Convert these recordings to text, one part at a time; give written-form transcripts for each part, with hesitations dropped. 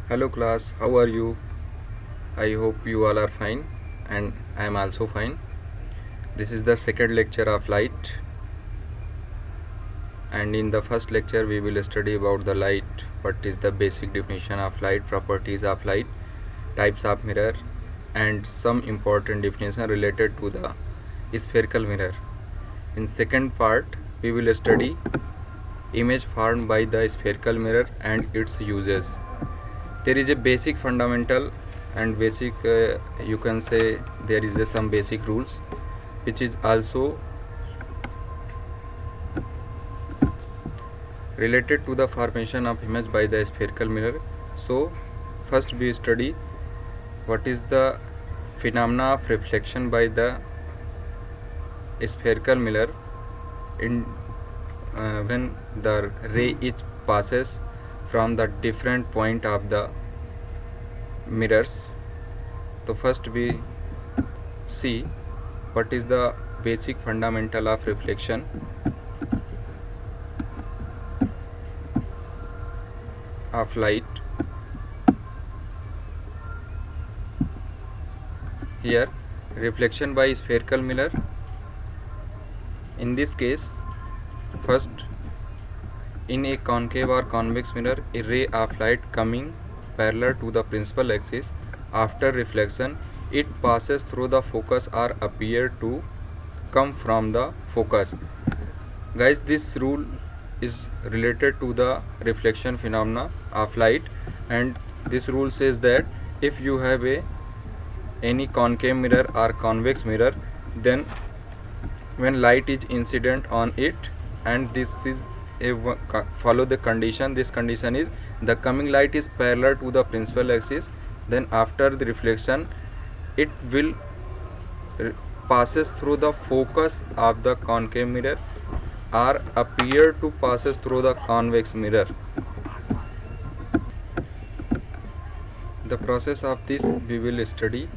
Hello class, how are you? I hope you all are fine and I am also fine. This is the second lecture of light, and in the first lecture we will study about the light, what is the basic definition of light, properties of light, types of mirror, and some important definition related to the spherical mirror. In second part we will study image formed by the spherical mirror and its uses. There is a basic fundamental and basic you can say there is some basic rules which is also related to the formation of image by the spherical mirror. So first we study what is the phenomena of reflection by the spherical mirror in when the ray is passes from the different point of the mirrors. So first we see what is the basic fundamental of reflection. Of light. Here reflection by spherical mirror. In this case, first in a concave or convex mirror, a ray of light coming parallel to the principal axis, after reflection it passes through the focus or appear to come from the focus. Guys, this rule is related to the reflection phenomena of light, and this rule says that if you have any concave mirror or convex mirror, then when light is incident on it, and this is follow the condition, this condition is the coming light is parallel to the principal axis, then after the reflection it will passes through the focus of the concave mirror or appear to passes through the convex mirror. The process of this we will study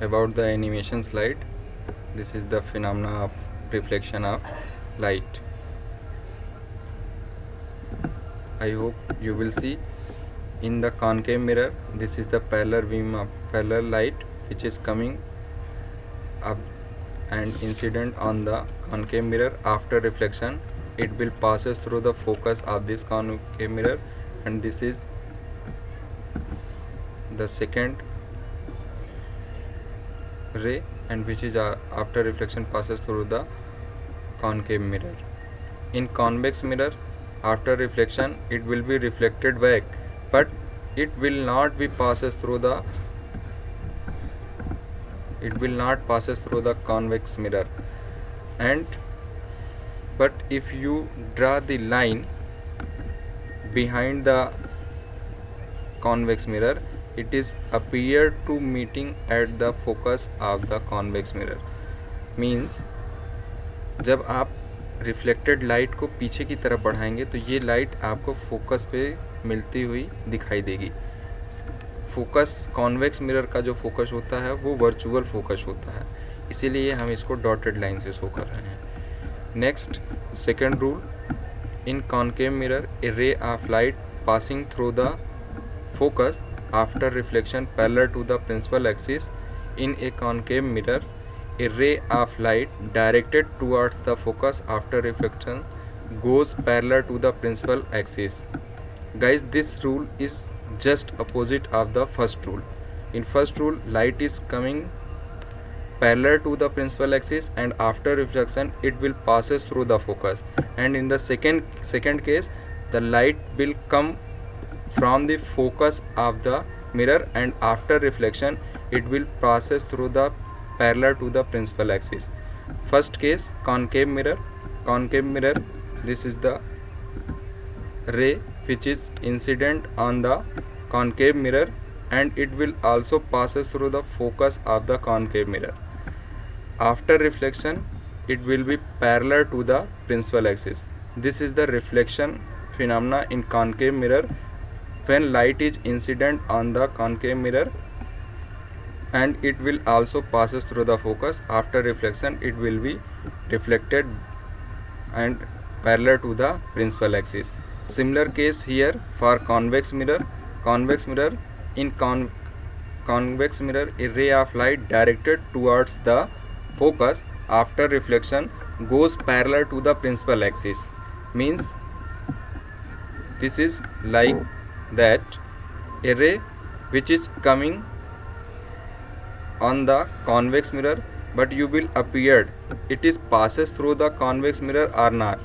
about the animation slide. This is the phenomena of reflection of light. I hope you will see in the concave mirror, this is the parallel beam of parallel light which is coming up and incident on the concave mirror. After reflection it will passes through the focus of this concave mirror, and this is the second ray, and which is after reflection passes through the concave mirror. In convex mirror, after reflection it will be reflected back, but it will not passes through the convex mirror. And but if you draw the line behind the convex mirror, it is appear to meeting at the focus of the convex mirror. Means जब आप reflected light को पीछे की तरफ बढ़ाएंगे तो ये light आपको फोकस पे मिलती हुई दिखाई देगी. फोकस कॉन्वेक्स मिरर का जो फोकस होता है वो वर्चुअल फोकस होता है, इसीलिए हम इसको डॉटेड लाइन से शो कर रहे हैं. Next second rule, in concave mirror a ray of light passing through the focus after reflection parallel to the principal axis. In a concave mirror a ray of light directed towards the focus after reflection goes parallel to the principal axis. Guys, this rule is just opposite of the first rule. In first rule, light is coming parallel to the principal axis, and after reflection it will passes through the focus. And in the second case, the light will come from the focus of the mirror, and after reflection it will passes through the parallel to the principal axis. First case, concave mirror, this is the ray which is incident on the concave mirror, and it will also passes through the focus of the concave mirror. After reflection it will be parallel to the principal axis. This is the reflection phenomena in concave mirror when light is incident on the concave mirror, and it will also passes through the focus. After reflection it will be reflected and parallel to the principal axis. Similar case here for convex mirror. convex mirror, in convex mirror a ray of light directed towards the focus after reflection goes parallel to the principal axis. Means this is like that a ray which is coming on the convex mirror, but you will appeared it is passes through the convex mirror or not.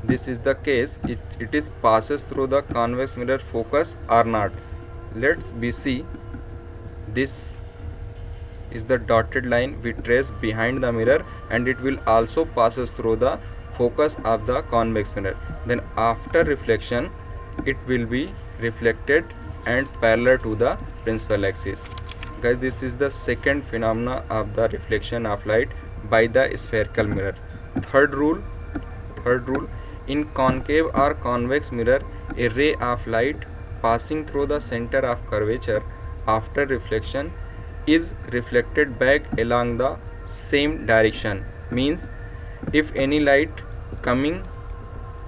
This is the case, it is passes through the convex mirror focus or not. Let's be see, this is the dotted line we trace behind the mirror, and it will also passes through the focus of the convex mirror. Then after reflection it will be reflected and parallel to the principal axis. Guys, this is the second phenomena of the reflection of light by the spherical mirror. Third rule, in concave or convex mirror a ray of light passing through the center of curvature after reflection is reflected back along the same direction. Means if any light coming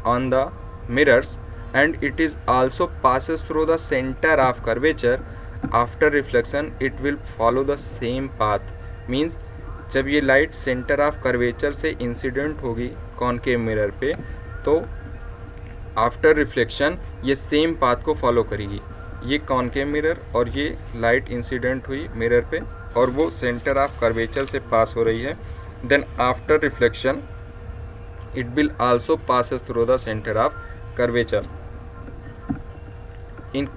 on the mirrors and it is also passes through the center of curvature, after reflection it will follow the same path. Means जब ये light centre of curvature से incident होगी concave mirror पे, तो after reflection ये same path को follow करेगी. ये कॉनकेव मिरर और ये लाइट इंसिडेंट हुई मिरर पे और वो सेंटर ऑफ कर्वेचर से पास हो रही है. Then after reflection it will also passes through the center of curvature. In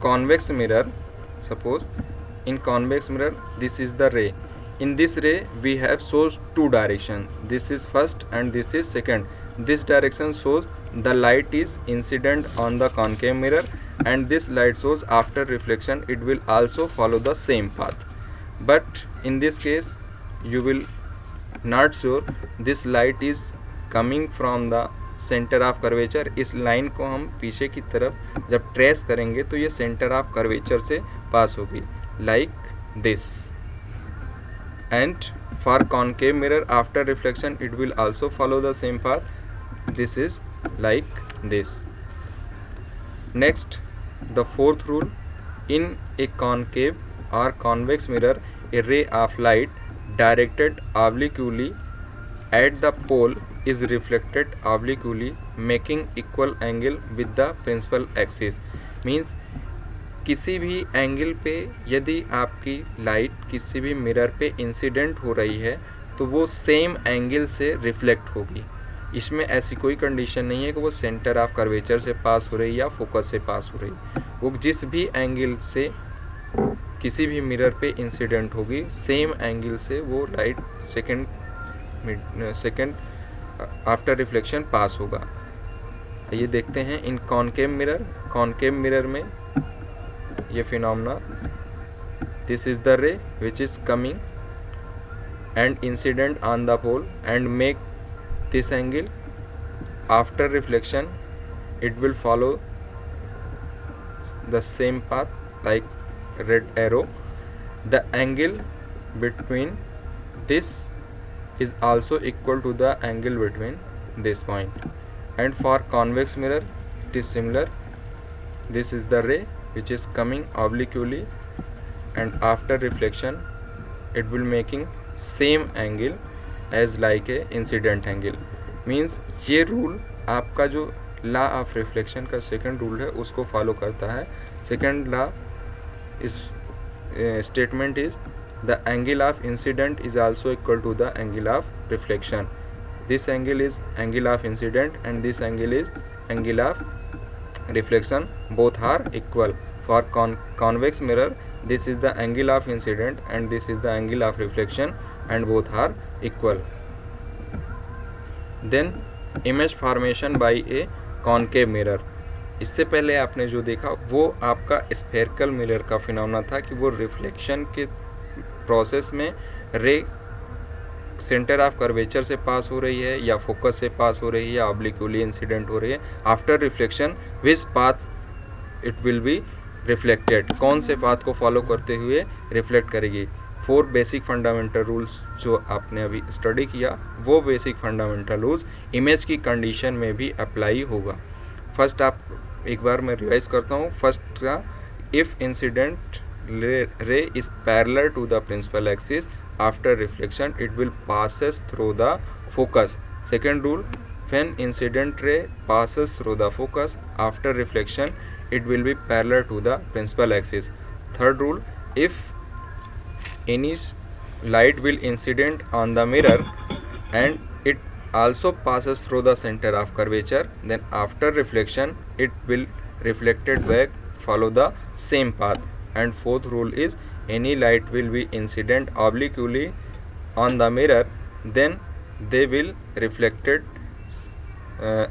convex mirror, suppose in convex mirror this is the ray. In this ray we have shows two directions. This is first and this is second. This direction shows the light is incident on the concave mirror, and this light shows after reflection it will also follow the same path. But in this case you will not sure this light is coming from the centre of curvature. इस line को हम पीछे की तरफ जब trace करेंगे तो ये सेंटर ऑफ कर्वेचर से पास होगी like this. And for concave mirror after reflection it will also follow the same path. This is like this. Next the fourth rule, in a concave or convex mirror a ray of light directed obliquely at the pole is reflected obliquely making equal angle with the principal axis. Means किसी भी angle पे यदि आपकी light किसी भी mirror पे incident हो रही है तो वो सेम एंगल से रिफ्लेक्ट होगी. इसमें ऐसी कोई कंडीशन नहीं है कि वो सेंटर ऑफ कर्वेचर से पास हो रही है या फोकस से पास हो रही है. वो जिस भी एंगल से किसी भी मिरर पे इंसिडेंट होगी सेम एंगल से वो लाइट सेकेंड आफ्टर रिफ्लेक्शन पास होगा. ये देखते हैं इन कॉनकेव मिरर में ये phenomena, this is the ray which is coming and incident on the pole and make this angle. After reflection it will follow the same path like red arrow. The angle between this is also equal to the angle between this point. And for convex mirror it is similar. This is the ray which is coming obliquely, and after reflection it will making same angle as like a incident angle. Means ये rule आपका जो law of reflection का second rule है उसको follow करता है. Second law इस statement is the angle of incident is also equal to the angle of reflection. This angle is angle of incident and this angle is angle of reflection. Both are equal. For convex mirror this is the angle of incident and this is the angle of reflection, and both are equal. Then image formation by a concave mirror. इससे पहले आपने जो देखा वो आपका spherical mirror का phenomena था कि वो रिफ्लेक्शन के प्रोसेस में रे सेंटर ऑफ कर्वेचर से पास हो रही है या फोकस से पास हो रही है या ऑब्लिक्यूली इंसिडेंट हो रही है. After reflection which path it will be reflected, कौन से पाथ को फॉलो करते हुए रिफ्लेक्ट करेगी. 4 बेसिक फंडामेंटल रूल्स जो आपने अभी स्टडी किया वो बेसिक फंडामेंटल रूल्स इमेज की कंडीशन में भी अप्लाई होगा. फर्स्ट आप एक बार मैं रिवाइज करता हूँ। फर्स्ट का, if incident ray is parallel to the principal axis after reflection it will passes through the focus. Second rule, when incident ray passes through the focus after reflection it will be parallel to the principal axis. Third rule, if any light will incident on the mirror and it also passes through the center of curvature, then after reflection it will reflected back follow the same path. And fourth rule is, any light will be incident obliquely on the mirror, then they will reflected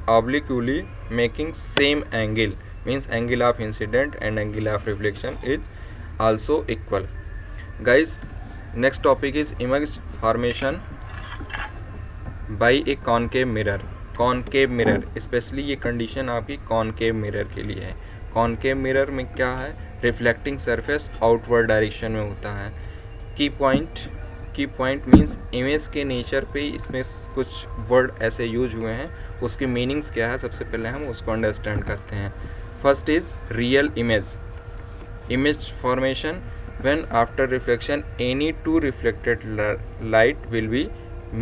obliquely making same angle, means angle of incident and angle of reflection is also equal. Guys, next topic is image formation by a concave mirror. Concave mirror, specially ये condition आपकी concave mirror के लिए है। Concave mirror में क्या है, reflecting surface outward direction में होता है। की पॉइंट मीन्स इमेज के नेचर पे इसमें कुछ वर्ड ऐसे यूज हुए हैं, उसके मीनिंग्स क्या है सबसे पहले हम उसको अंडरस्टैंड करते हैं। First is real image formation when after reflection any two reflected light will be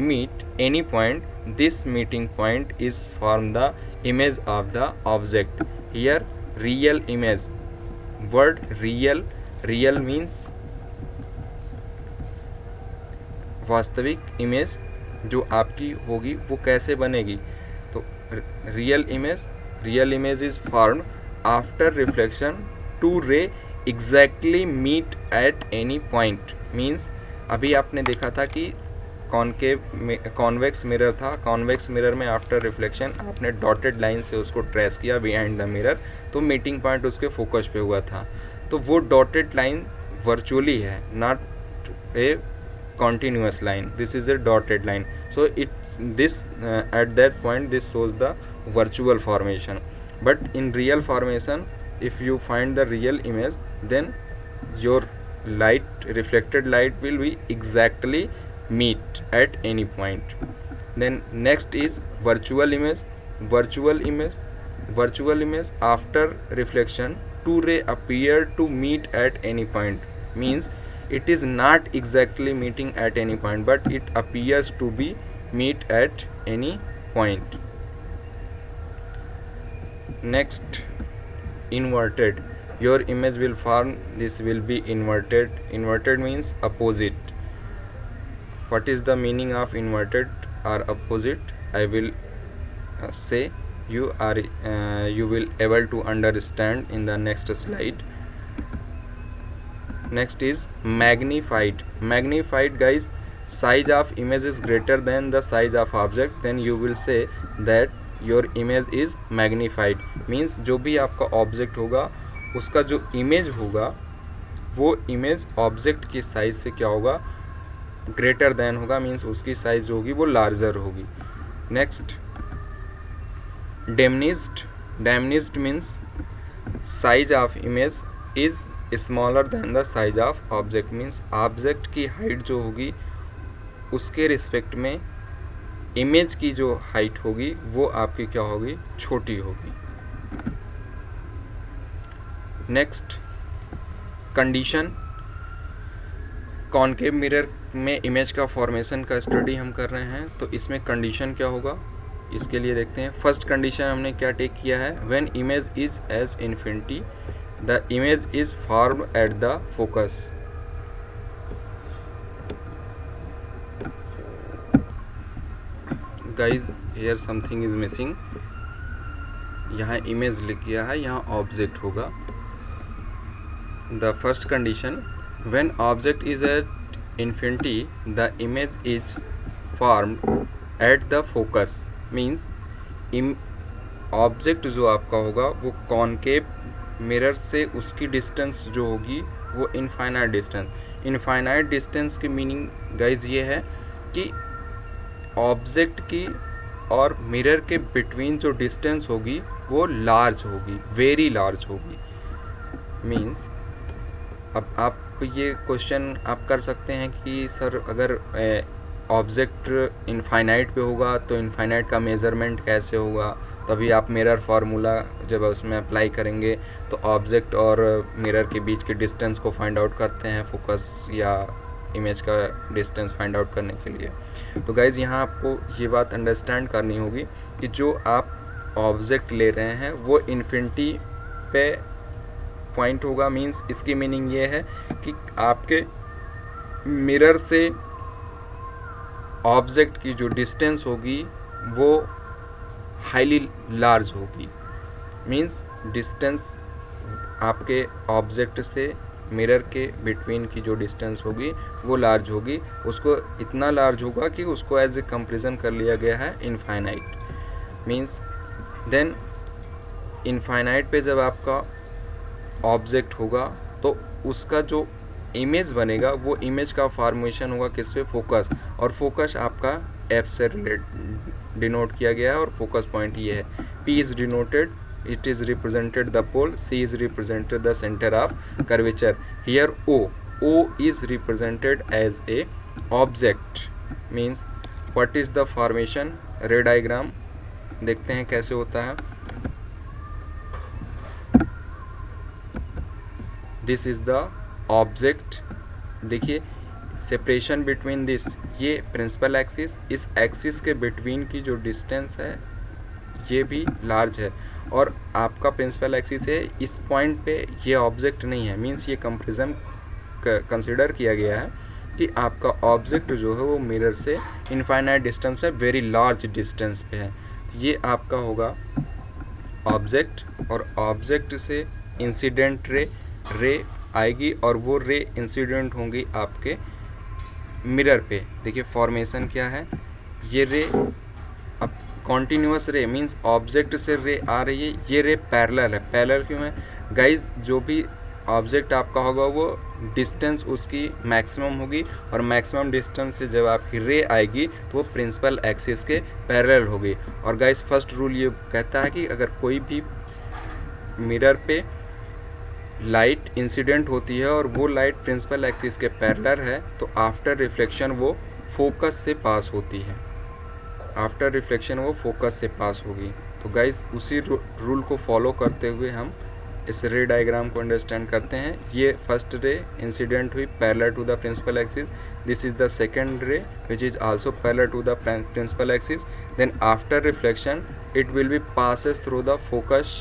meet any point, this meeting point is form the image of the object. Here real image, word real means वास्तविक image जो आपकी होगी वो कैसे बनेगी, तो real image is formed after reflection two ray exactly meet at any point. Means अभी आपने देखा था कि कॉन्वेक्स मिरर था, कॉन्वेक्स मिरर में आफ्टर रिफ्लेक्शन आपने डॉटेड लाइन से उसको ट्रेस किया बिहाइंड द मिरर, तो मीटिंग पॉइंट उसके फोकस पे हुआ था। तो वो डॉटेड लाइन वर्चुअली है, not a continuous line, this is a dotted line, so at that point this shows the virtual formation. But in real formation, if you find the real image, then your reflected light will be exactly meet at any point. Then next is virtual image after reflection two ray appear to meet at any point, means it is not exactly meeting at any point but it appears to be meet at any point. Next, inverted, your image will form, this will be inverted means opposite. What is the meaning of inverted or opposite? I will say you will able to understand in the next slide. Next is magnified guys, size of image is greater than the size of object, then you will say that your image is magnified. means जो भी आपका object होगा उसका जो image होगा वो image object की size से क्या होगा, ग्रेटर देन होगा, मीन्स उसकी साइज जो होगी वो लार्जर होगी। Next, diminished means size of image is smaller than the size of object, means object की हाइट जो होगी उसके रिस्पेक्ट में इमेज की जो हाइट होगी वो आपकी क्या होगी, छोटी होगी। नेक्स्ट, कंडीशन, कॉनकेव मिरर में इमेज का फॉर्मेशन का स्टडी हम कर रहे हैं, तो इसमें कंडीशन क्या होगा इसके लिए देखते हैं। फर्स्ट कंडीशन हमने क्या टेक किया है, when image is at infinity the image is formed at the focus. Guys here something is missing, यहाँ इमेज लिख गया है, यहाँ ऑब्जेक्ट होगा। The first condition, when object is at infinity the image is formed at the focus, means object जो आपका होगा वो कॉनकेव मिरर से उसकी डिस्टेंस जो होगी वो इनफाइनाइट डिस्टेंस की मीनिंग गाइज ये है कि ऑब्जेक्ट की और मिरर के बिटवीन जो डिस्टेंस होगी वो लार्ज होगी, वेरी लार्ज होगी। मीन्स अब आप ये क्वेश्चन आप कर सकते हैं कि सर अगर ऑब्जेक्ट इनफाइनाइट पे होगा तो इनफाइनाइट का मेज़रमेंट कैसे होगा, तभी आप मिरर फार्मूला जब उसमें अप्लाई करेंगे तो ऑब्जेक्ट और मिरर के बीच के डिस्टेंस को फाइंड आउट करते हैं फोकस या इमेज का डिस्टेंस फाइंड आउट करने के लिए। तो गाइज़ यहाँ आपको ये बात अंडरस्टैंड करनी होगी कि जो आप ऑब्जेक्ट ले रहे हैं वो इन्फिनिटी पे पॉइंट होगा। मीन्स इसकी मीनिंग ये है कि आपके मिरर से ऑब्जेक्ट की जो डिस्टेंस होगी वो हाईली लार्ज होगी। मीन्स डिस्टेंस आपके ऑब्जेक्ट से मिरर के बिटवीन की जो डिस्टेंस होगी वो लार्ज होगी। उसको इतना लार्ज होगा कि उसको एज ए कंपेरिजन कर लिया गया है इनफाइनाइट। मीन्स देन इनफाइनाइट पे जब आपका ऑब्जेक्ट होगा तो उसका जो इमेज बनेगा वो इमेज का फॉर्मेशन होगा किस पे, फोकस। और फोकस आपका एफ से डिनोट किया गया है और फोकस पॉइंट ये है। P is denoted, it is represented the pole, C is represented the center of curvature. Here O is represented as a object. Means what is the formation? रे diagram देखते हैं कैसे होता है। This is the object। देखिए separation between this, ये principal axis, इस axis के बिटवीन की जो डिस्टेंस है ये भी लार्ज है और आपका प्रिंसिपल एक्सिस है इस पॉइंट पे, ये ऑब्जेक्ट नहीं है। मींस ये कंपैरिजन कंसिडर किया गया है कि आपका ऑब्जेक्ट जो है वो मिरर से इनफाइनाइट डिस्टेंस पे, वेरी लार्ज डिस्टेंस पे है। ये आपका होगा ऑब्जेक्ट और ऑब्जेक्ट से इंसिडेंट रे आएगी और वो रे इंसिडेंट होंगी आपके मिरर पे। देखिए फॉर्मेशन क्या है, ये रे अब कॉन्टीन्यूअस रे मीन्स ऑब्जेक्ट से रे आ रही है, ये रे पैरेलल है। पैरेलल क्यों है गाइज, जो भी ऑब्जेक्ट आपका होगा वो डिस्टेंस उसकी मैक्सिमम होगी और मैक्सिमम डिस्टेंस से जब आपकी रे आएगी तो वो प्रिंसिपल एक्सिस के पैरेलल होगी। और गाइज फर्स्ट रूल ये कहता है कि अगर कोई भी मिरर पे लाइट इंसिडेंट होती है और वो लाइट प्रिंसिपल एक्सिस के पैरेलल है तो आफ्टर रिफ्लेक्शन वो फोकस से पास होती है। आफ्टर रिफ्लेक्शन वो फोकस से पास होगी। तो गाइज उसी रूल को फॉलो करते हुए हम इस रे डायग्राम को अंडरस्टैंड करते हैं। ये फर्स्ट रे इंसिडेंट हुई parallel to the principal axis, this is the second ray which is also parallel to the principal axis. Then after reflection it will be passes through the focus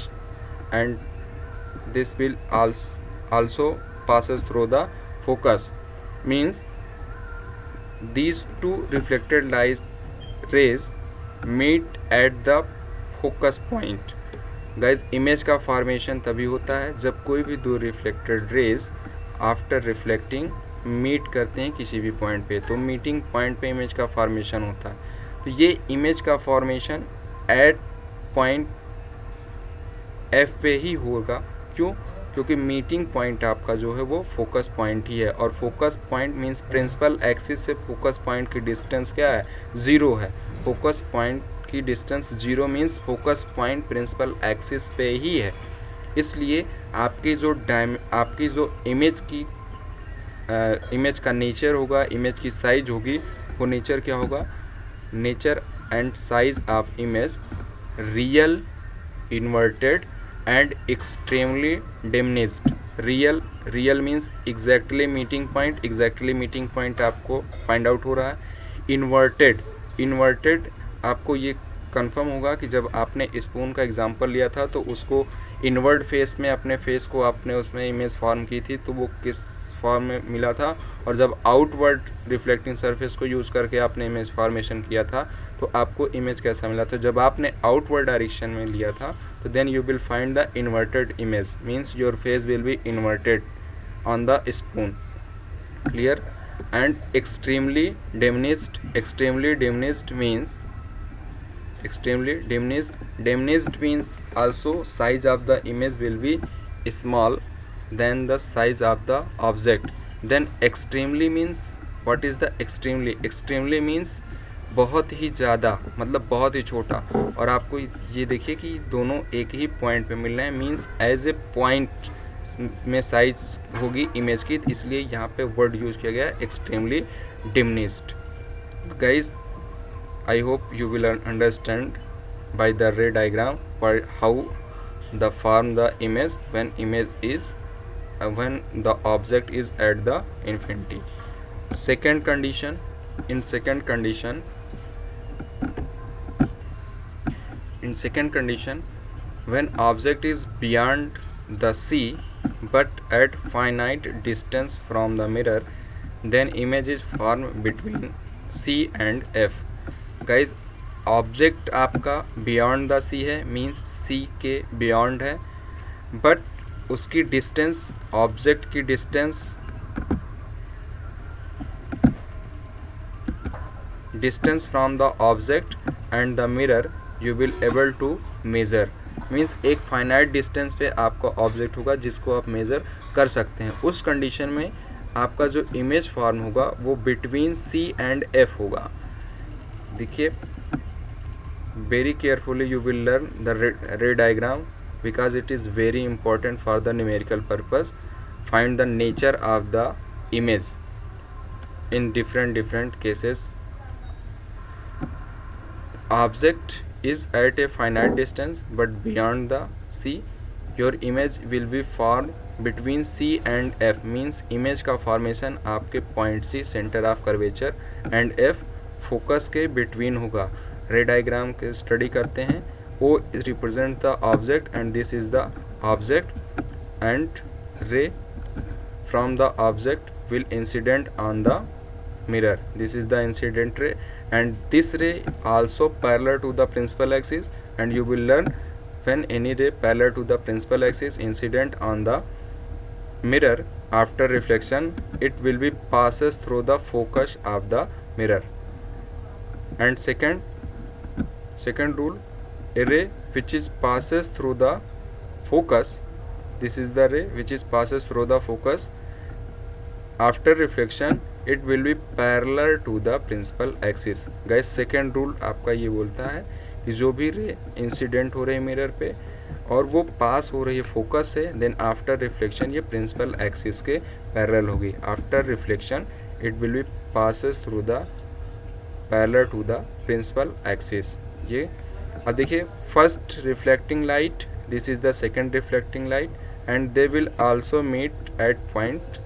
and this will also passes through the focus. Means these two reflected light rays meet at the focus point. Guys image का formation तभी होता है जब कोई भी दो reflected rays after reflecting meet करते हैं किसी भी पॉइंट पे, तो मीटिंग पॉइंट पे इमेज का फॉर्मेशन होता है। तो ये इमेज का फॉर्मेशन एट पॉइंट एफ पे ही होगा। क्यों? क्योंकि मीटिंग पॉइंट आपका जो है वो फोकस पॉइंट ही है और focus point means principal axis से फोकस पॉइंट की डिस्टेंस क्या है, ज़ीरो है। फोकस पॉइंट की distance zero means focus point principal axis पे ही है। इसलिए आपकी जो इमेज की इमेज का नेचर होगा, इमेज की साइज होगी, वो नेचर क्या होगा, nature and size of image real, inverted and extremely diminished. Real means exactly meeting point, exactly meeting point आपको फाइंड आउट हो रहा है। इन्वर्टेड आपको ये कंफर्म होगा कि जब आपने स्पून का एग्जांपल लिया था तो उसको इनवर्ड फेस में अपने फेस को आपने उसमें इमेज फॉर्म की थी तो वो किस फॉर्म में मिला था, और जब आउटवर्ड रिफ्लेक्टिंग सरफेस को यूज़ करके आपने इमेज फॉर्मेशन किया था तो आपको इमेज कैसा मिला था। जब आपने आउटवर्ड डायरेक्शन में लिया था तो then you will find the inverted image, means your face will be inverted on the spoon. Clear? And extremely diminished means extremely diminished means also size of the image will be small than the size of the object. Then extremely means, what is the extremely means बहुत ही ज़्यादा, मतलब बहुत ही छोटा। और आपको ये देखिए कि दोनों एक ही पॉइंट पे मिल रहे हैं, मीन्स एज ए पॉइंट में साइज होगी इमेज की, इसलिए यहाँ पे वर्ड यूज किया गया है extremely diminished. Guys I hope you will understand by the ray diagram how the form the image when image is when the object is at the infinity. Second condition, in second condition when object is beyond the C but at finite distance from the mirror, then image is formed between C and F. guys, object आपका beyond the C है, means C के beyond है, but उसकी distance, object की distance from the object and the mirror you will able to measure, means एक finite distance पे आपका object होगा जिसको आप मेज़र कर सकते हैं। उस कंडीशन में आपका जो इमेज फॉर्म होगा वो बिटवीन सी एंड एफ होगा। देखिए, very carefully you will learn the ray diagram because it is very important for the numerical purpose. Find the nature of the image in different cases. Object is at a finite distance but beyond the C. Your image will be formed between C and F, means image का formation आपके point C center of curvature and F focus के between होगा। रे diagram के study करते हैं, O represent the object and this is the object and ray from the object will incident on the mirror, this is the incident ray and this ray also parallel to the principal axis and you will learn when any ray parallel to the principal axis incident on the mirror after reflection it will be passes through the focus of the mirror. And second rule, a ray which is passes through the focus, this is the ray which is passes through the focus after reflection it will be parallel to the principal axis. guys, second rule आपका ये बोलता है कि जो भी ray incident हो रही है मिरर पे और वो पास हो रही है फोकस से, देन आफ्टर रिफ्लेक्शन ये प्रिंसिपल एक्सिस के पैरेलल होगी। After reflection it will be passes through the parallel to the principal axis. ये अब देखिए, first reflecting light, this is the second reflecting light and they will also meet at point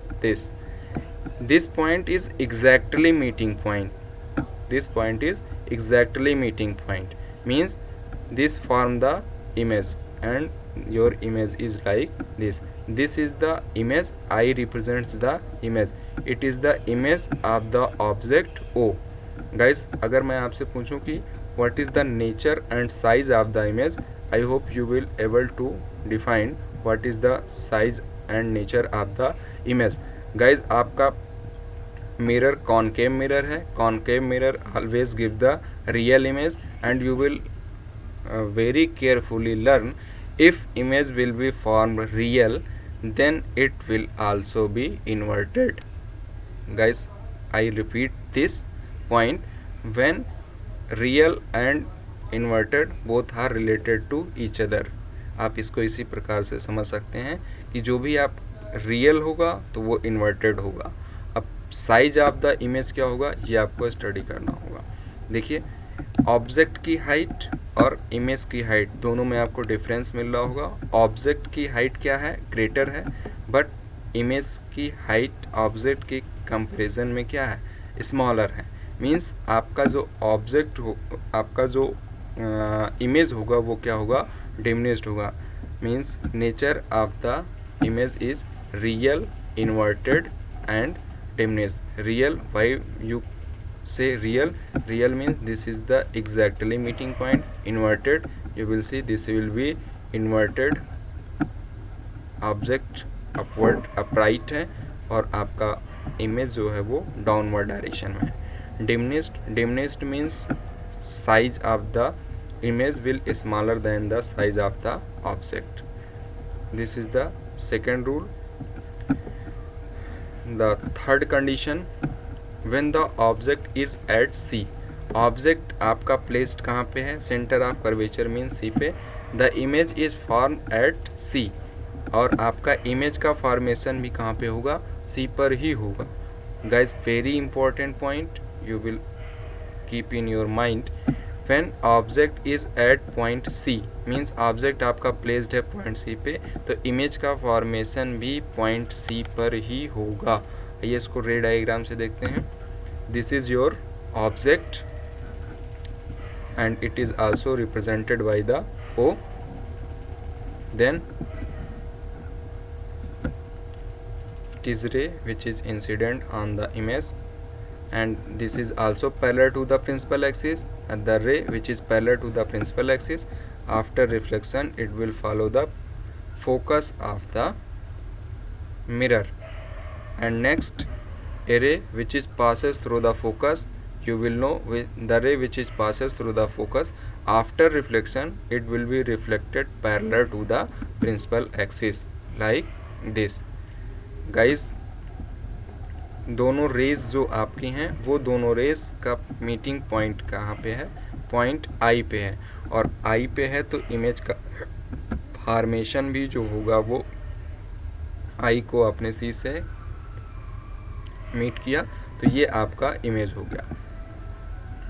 this point is exactly meeting point, this point is exactly meeting point, means this form the image and your image is like this is the image, I represents the image, it is the image of the object O. guys, अगर मैं आपसे पूछूं कि what is the nature and size of the image, I hope you will able to define what is the size and nature of the image. guys, आपका mirror concave mirror है, concave mirror always give the real image and you will very carefully learn if image will be form real then it will also be inverted. Guys, I repeat this point, when real and inverted both are related to each other. आप इसको इसी प्रकार से समझ सकते हैं कि जो भी आप रियल होगा तो वो इन्वर्टेड होगा। साइज ऑफ द इमेज क्या होगा ये आपको स्टडी करना होगा। देखिए, ऑब्जेक्ट की हाइट और इमेज की हाइट दोनों में आपको डिफरेंस मिल रहा होगा। ऑब्जेक्ट की हाइट क्या है, ग्रेटर है, बट इमेज की हाइट ऑब्जेक्ट के कंपैरिजन में क्या है, स्मॉलर है। मींस आपका जो ऑब्जेक्ट हो, आपका जो इमेज होगा वो क्या होगा, डिमिनिश्ड होगा। Means nature of the image is real, inverted and diminished. Real, why you say real? Real means this is the exactly meeting point. Inverted, you will see this will be inverted object, upward upright है और आपका image जो है वो downward direction में है। Diminished means size of the image will smaller than the size of the object. This is the second rule. The third condition, when the object is at C, object आपका placed कहाँ पे है, centre of curvature mean C पे, the image is form at C, और आपका image का formation भी कहाँ पे होगा, C पर ही होगा। Guys, very important point you will keep in your mind, when object is at point C, means object आपका प्लेस्ड है पॉइंट सी पे, तो इमेज का फॉर्मेशन भी पॉइंट सी पर ही होगा। आइए इसको रे डायग्राम से देखते हैं। This is your object and it is also represented by the O. Then it is ray which is incident on the image, and this is also parallel to the principal axis, and the ray which is parallel to the principal axis, after reflection it will follow the focus of the mirror. And next, a ray which is passes through the focus, you will know the ray which is passes through the focus, after reflection it will be reflected parallel to the principal axis like this. Guys, दोनों raise जो आपकी हैं वो दोनों raise का meeting point कहाँ पे है? पॉइंट आई पे है, और आई पे है तो इमेज का फॉर्मेशन भी जो होगा वो आई को अपने सी से मीट किया, तो ये आपका इमेज हो गया।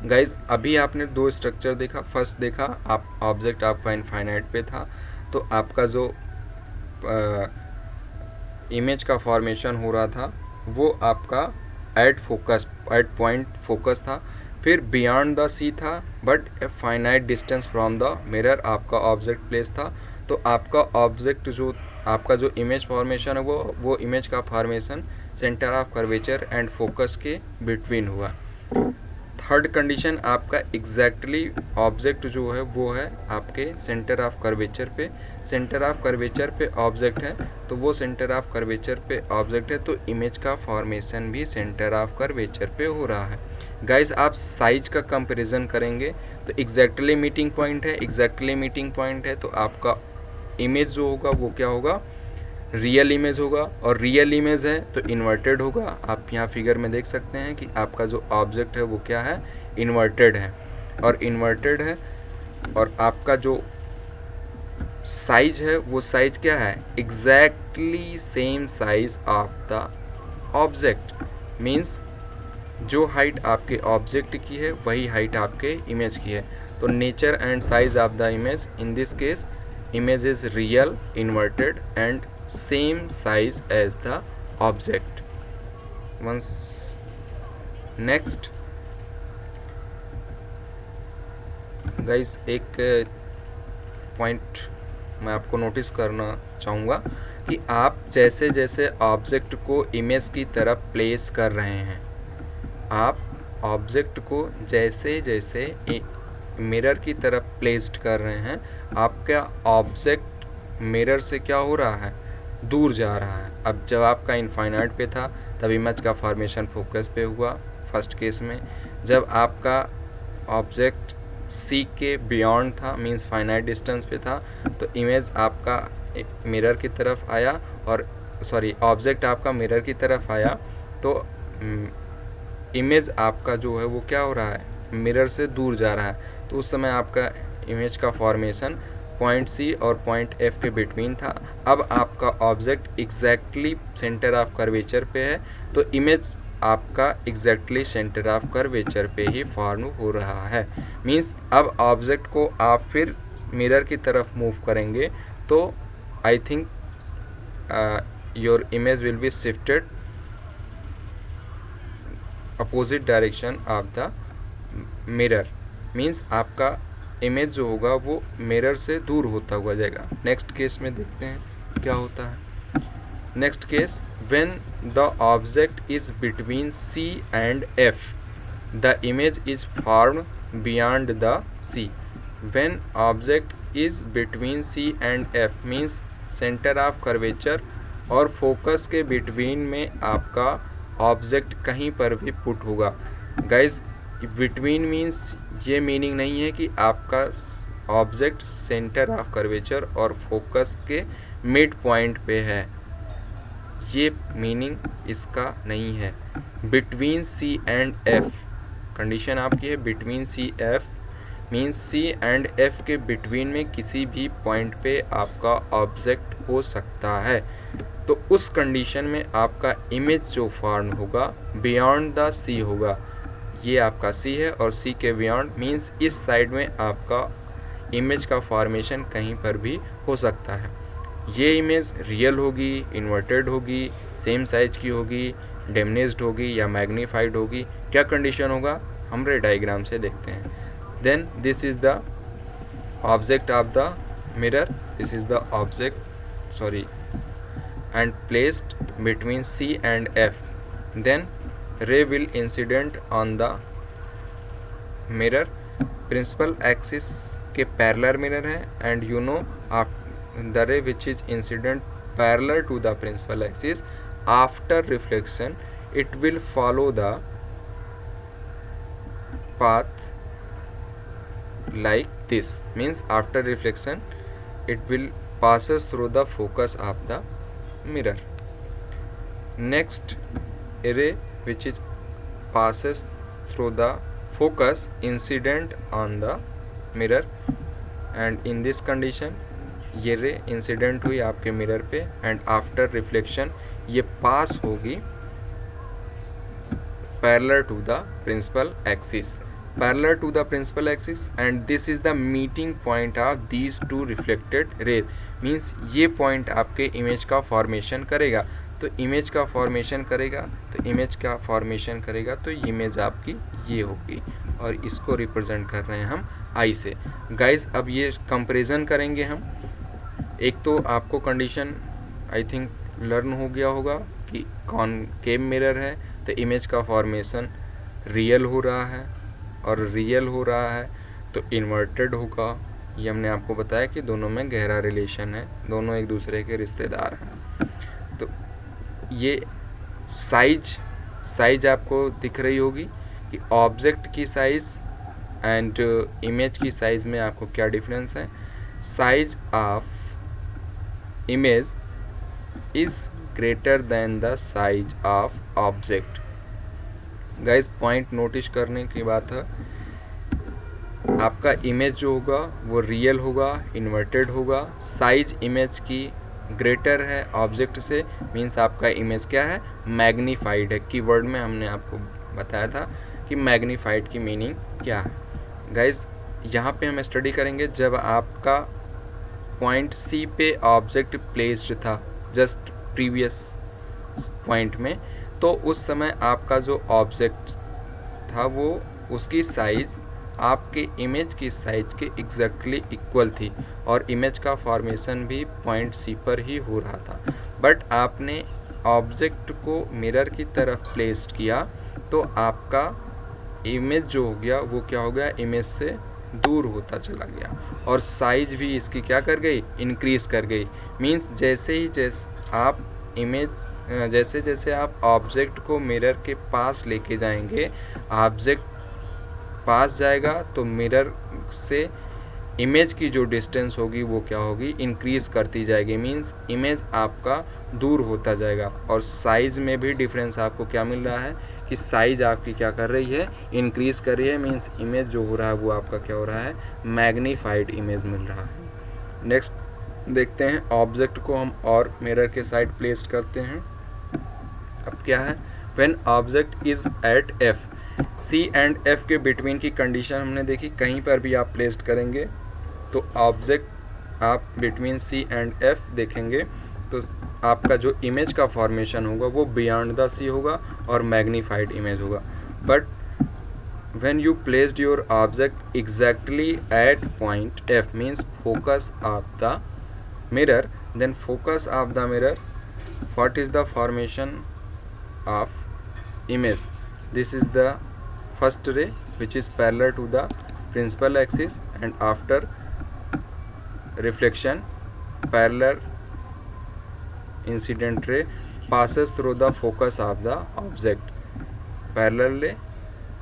गाइज, अभी आपने दो स्ट्रक्चर देखा। फर्स्ट देखा आप ऑब्जेक्ट आपका इनफाइनाइट पे था, तो आपका जो इमेज का फॉर्मेशन हो रहा था वो आपका एट पॉइंट फोकस था। फिर बियॉन्ड द सी था, but a finite distance from the mirror आपका ऑब्जेक्ट प्लेस था। तो आपका ऑब्जेक्ट जो आपका जो इमेज फॉर्मेशन है वो इमेज का formation centre of curvature and focus के बिटवीन हुआ। थर्ड कंडीशन आपका एग्जैक्टली ऑब्जेक्ट जो है वो है आपके सेंटर ऑफ कर्वेचर पे। सेंटर ऑफ कर्वेचर पे ऑब्जेक्ट है, तो वो सेंटर ऑफ कर्वेचर पे ऑब्जेक्ट है, तो इमेज का फॉर्मेशन भी सेंटर ऑफ कर्वेचर पे हो रहा है। गाइस, आप साइज का कंपैरिजन करेंगे तो एग्जैक्टली मीटिंग पॉइंट है, एग्जैक्टली मीटिंग पॉइंट है, तो आपका इमेज जो होगा वो क्या होगा? रियल इमेज होगा, और रियल इमेज है तो इन्वर्टेड होगा। आप यहाँ फिगर में देख सकते हैं कि आपका जो ऑब्जेक्ट है वो क्या है? इन्वर्टेड है, और इन्वर्टेड है, और आपका जो साइज है वो साइज क्या है? Exactly same size of the object, means जो हाइट आपके ऑब्जेक्ट की है वही हाइट आपके इमेज की है। तो nature and size of the image, in this case image is real, inverted and same size as the object. Once next guys, एक पॉइंट मैं आपको नोटिस करना चाहूँगा कि आप जैसे जैसे ऑब्जेक्ट को इमेज की तरफ प्लेस कर रहे हैं, आप ऑब्जेक्ट को जैसे जैसे मिरर की तरफ प्लेस्ड कर रहे हैं, आपका ऑब्जेक्ट मिरर से क्या हो रहा है? दूर जा रहा है। अब जब आपका इनफाइनाइट पे था तब इमेज का फॉर्मेशन फोकस पे हुआ फर्स्ट केस में। जब आपका ऑब्जेक्ट सी के बियॉन्ड था, मींस फाइनाइट डिस्टेंस पे था, तो इमेज आपका मिरर की तरफ आया, और ऑब्जेक्ट आपका मिरर की तरफ आया, तो इमेज आपका जो है वो क्या हो रहा है? मिरर से दूर जा रहा है। तो उस समय आपका इमेज का फॉर्मेशन पॉइंट सी और पॉइंट एफ के बिटवीन था। अब आपका object exactly centre of curvature पे है, तो इमेज आपका एग्जैक्टली सेंटर ऑफ कर्वेचर पे ही फॉर्म हो रहा है। मींस अब ऑब्जेक्ट को आप फिर मिरर की तरफ मूव करेंगे तो I think your image will be shifted opposite direction of the mirror, means आपका इमेज जो होगा वो मिरर से दूर होता हुआ जाएगा। नेक्स्ट केस में देखते हैं क्या होता है। Next case, when the object is between C and F, the image is form beyond the C. When object is between C and F means centre of curvature और फोकस के between में आपका ऑब्जेक्ट कहीं पर भी put होगा। Guys, between means ये meaning नहीं है कि आपका ऑब्जेक्ट सेंटर ऑफ कर्वेचर और फोकस के मिड पॉइंट पे है, ये मीनिंग इसका नहीं है। Between C and F condition आपकी है, between C F means C and F के बिटवीन में किसी भी पॉइंट पे आपका ऑब्जेक्ट हो सकता है। तो उस कंडीशन में आपका इमेज जो फॉर्म होगा बियॉन्ड द सी होगा। ये आपका C है और C के बियॉन्ड मीन्स इस साइड में आपका इमेज का फॉर्मेशन कहीं पर भी हो सकता है। ये इमेज रियल होगी, इन्वर्टेड होगी, सेम साइज की होगी, डिमिनिश्ड होगी या मैग्नीफाइड होगी, क्या कंडीशन होगा हम रे डायग्राम से देखते हैं। Then this is the object of the mirror, this is the object sorry and placed between C and F, then ray will incident on the mirror, principal axis के parallel mirror है and you know the ray which is incident parallel to the principal axis after reflection it will follow the path like this, means after reflection it will passes through the focus of the mirror. Next, a ray which is passes through the focus incident on the mirror and in this condition ये रे incident हुई आपके mirror पे and after reflection ये pass होगी parallel to the principal axis, parallel to the principal axis and this is the meeting point of these two reflected rays, means ये पॉइंट आपके इमेज का फॉर्मेशन करेगा। तो इमेज का फॉर्मेशन करेगा तो इमेज का फॉर्मेशन करेगा तो इमेज आपकी ये होगी और इसको रिप्रेजेंट कर रहे हैं हम आई से। गाइज अब ये कंपैरिजन करेंगे हम। एक तो आपको कंडीशन आई थिंक लर्न हो गया होगा कि कॉनकेव मिरर है तो इमेज का फॉर्मेशन रियल हो रहा है और रियल हो रहा है तो इन्वर्टेड होगा। ये हमने आपको बताया कि दोनों में गहरा रिलेशन है, दोनों एक दूसरे के रिश्तेदार हैं। तो ये साइज आपको दिख रही होगी कि ऑब्जेक्ट की साइज एंड इमेज की साइज में आपको क्या डिफरेंस है। Size of image is greater than the size of object. Guys point notice करने की बात है, आपका इमेज जो होगा वो रियल होगा, इन्वर्टेड होगा, साइज इमेज की ग्रेटर है ऑब्जेक्ट से, मीन्स आपका इमेज क्या है मैग्नीफाइड है। कीवर्ड में हमने आपको बताया था कि मैग्नीफाइड की मीनिंग क्या है। गाइज यहाँ पे हम स्टडी करेंगे जब आपका पॉइंट सी पे ऑब्जेक्ट प्लेस्ड था जस्ट प्रीवियस पॉइंट में, तो उस समय आपका जो ऑब्जेक्ट था वो उसकी साइज आपके इमेज की साइज के एग्जैक्टली इक्वल थी और इमेज का फॉर्मेशन भी पॉइंट सी पर ही हो रहा था। बट आपने ऑब्जेक्ट को मिरर की तरफ प्लेस्ड किया तो आपका इमेज जो हो गया वो क्या हो गया, इमेज से दूर होता चला गया और साइज भी इसकी क्या कर गई, इंक्रीज कर गई। मीन्स जैसे जैसे आप ऑब्जेक्ट को मिरर के पास लेके जाएंगे, ऑब्जेक्ट पास जाएगा तो मिरर से इमेज की जो डिस्टेंस होगी वो क्या होगी, इंक्रीज करती जाएगी। मीन्स इमेज आपका दूर होता जाएगा और साइज में भी डिफरेंस आपको क्या मिल रहा है कि साइज आपकी क्या कर रही है, इंक्रीज कर रही है। मीन्स इमेज जो हो रहा है वो आपका क्या हो रहा है, मैग्नीफाइड इमेज मिल रहा है। नेक्स्ट देखते हैं, ऑब्जेक्ट को हम और मिरर के साइड प्लेस करते हैं। अब क्या है, when object is at F, C and F के बिटवीन की कंडीशन हमने देखी, कहीं पर भी आप प्लेस्ड करेंगे तो ऑब्जेक्ट आप बिटवीन सी एंड एफ देखेंगे तो आपका जो इमेज का फॉर्मेशन होगा वो बियॉन्ड द सी होगा और मैग्नीफाइड इमेज होगा। But when you placed your object exactly at point F means focus of the mirror, then focus of the mirror, what is the formation of image? This is the first ray which is parallel to the principal axis and after reflection parallel incident ray passes through the focus of the object, parallel ray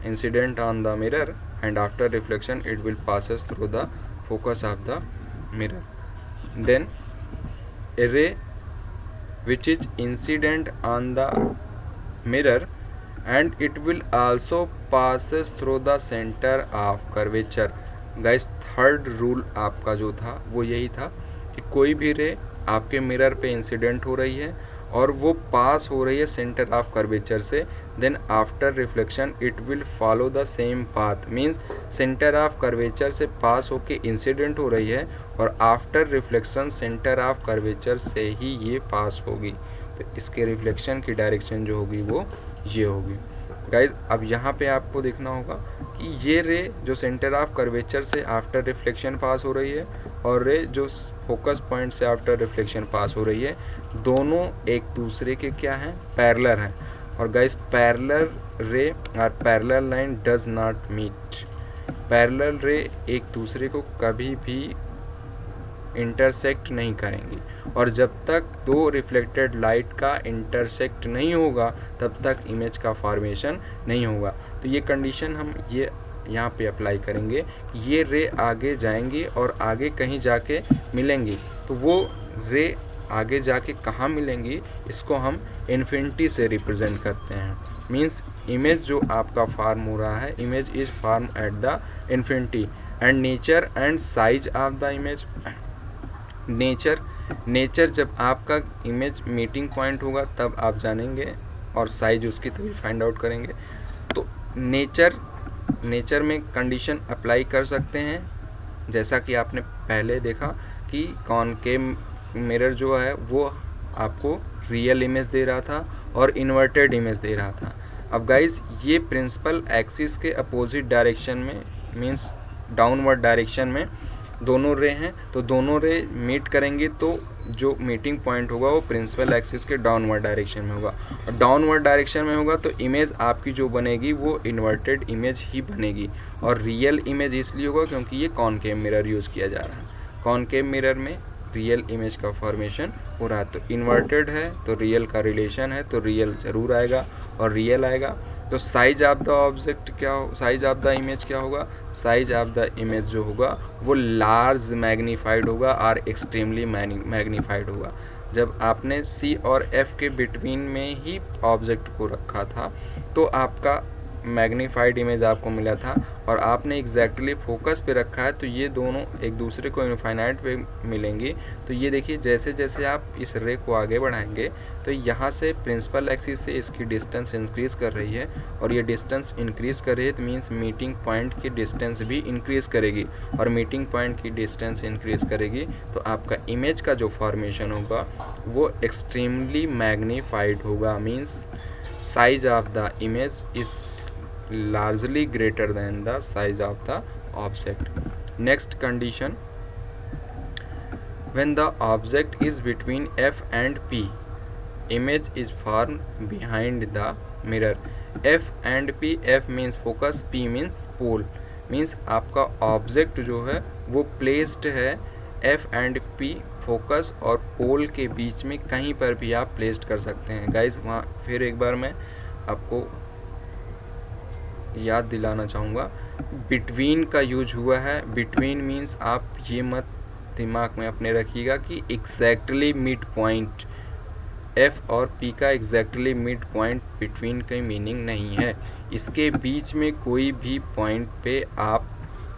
incident on the mirror and after reflection it will passes through the focus of the mirror. Then a ray which is incident on the mirror and it will also passes through the center of curvature. Guys third rule आपका जो था वो यही था कि कोई भी रे आपके मिरर पे इंसिडेंट हो रही है और वो पास हो रही है सेंटर ऑफ कर्वेचर से, then after reflection it will follow the same path, means centre of curvature से पास होके इंसिडेंट हो रही है और after reflection centre of curvature से ही ये पास होगी। तो इसके रिफ्लेक्शन की डायरेक्शन जो होगी वो ये होगी। गाइज अब यहाँ पे आपको देखना होगा कि ये रे जो सेंटर ऑफ कर्वेचर से आफ्टर रिफ्लेक्शन पास हो रही है और रे जो फोकस पॉइंट से आफ्टर रिफ्लेक्शन पास हो रही है, दोनों एक दूसरे के क्या हैं, पैरेलल हैं। और गाइज पैरेलल रे और parallel line does not meet, parallel ray एक दूसरे को कभी भी इंटरसेक्ट नहीं करेंगी, और जब तक दो रिफ्लेक्टेड लाइट का इंटरसेक्ट नहीं होगा तब तक इमेज का फॉर्मेशन नहीं होगा। तो ये कंडीशन हम ये यहाँ पे अप्लाई करेंगे, ये रे आगे जाएंगी और आगे कहीं जाके मिलेंगी। तो वो रे आगे जाके कहाँ मिलेंगी, इसको हम इन्फिनिटी से रिप्रेजेंट करते हैं। मीन्स इमेज जो आपका फॉर्म हो रहा है, image is form at the infinity and nature and size of the image. Nature जब आपका इमेज मीटिंग पॉइंट होगा तब आप जानेंगे और साइज उसकी तभी फाइंड आउट करेंगे। तो नेचर में कंडीशन अप्लाई कर सकते हैं, जैसा कि आपने पहले देखा कि कॉनकेव मिरर जो है वो आपको रियल इमेज दे रहा था और इन्वर्टेड इमेज दे रहा था। अब गाइज ये प्रिंसिपल एक्सिस के अपोजिट डायरेक्शन में, मीन्स डाउनवर्ड डायरेक्शन में दोनों रे हैं, तो दोनों रे मीट करेंगे तो जो मीटिंग पॉइंट होगा वो प्रिंसिपल एक्सिस के डाउनवर्ड डायरेक्शन में होगा, और डाउनवर्ड डायरेक्शन में होगा तो इमेज आपकी जो बनेगी वो इन्वर्टेड इमेज ही बनेगी। और रियल इमेज इसलिए होगा क्योंकि ये कॉनकेव मिरर यूज़ किया जा रहा है, कॉनकेव मिरर में रियल इमेज का फॉर्मेशन हो रहा है। तो इन्वर्टेड है तो रियल का रिलेशन है, तो रियल ज़रूर आएगा और रियल आएगा। तो साइज ऑफ द ऑब्जेक्ट क्या हो, साइज ऑफ द इमेज क्या होगा, साइज ऑफ द इमेज जो होगा वो लार्ज मैग्नीफाइड होगा और एक्सट्रीमली मैग्नीफाइड होगा। जब आपने C और F के बिटवीन में ही ऑब्जेक्ट को रखा था तो आपका मैग्नीफाइड इमेज आपको मिला था, और आपने एग्जैक्टली फोकस पे रखा है तो ये दोनों एक दूसरे को इनफाइनाइट पे मिलेंगे। तो ये देखिए जैसे जैसे आप इस रे को आगे बढ़ाएंगे तो यहाँ से प्रिंसिपल एक्सिस से इसकी डिस्टेंस इंक्रीज कर रही है, और ये डिस्टेंस इंक्रीज कर रही है तो मीन्स मीटिंग पॉइंट की डिस्टेंस भी इंक्रीज करेगी, और मीटिंग पॉइंट की डिस्टेंस इंक्रीज करेगी तो आपका इमेज का जो फॉर्मेशन होगा वो एक्सट्रीमली मैग्नीफाइड होगा। Means size of the image is largely greater than the size of the object. Next condition, when the object is between F and P, image is formed behind the mirror. F and P, F means focus, P means pole, means आपका object जो है वो placed है F and P focus और पोल के बीच में, कहीं पर भी आप प्लेस्ड कर सकते हैं। गाइज वहाँ फिर एक बार मैं आपको याद दिलाना चाहूँगा, बिटवीन का यूज हुआ है। बिटवीन मीन्स आप ये मत दिमाग में अपने रखिएगा कि एग्जैक्टली मिड पॉइंट, एफ और पी का एग्जैक्टली मिड पॉइंट बिटवीन का मीनिंग नहीं है। इसके बीच में कोई भी पॉइंट पे आप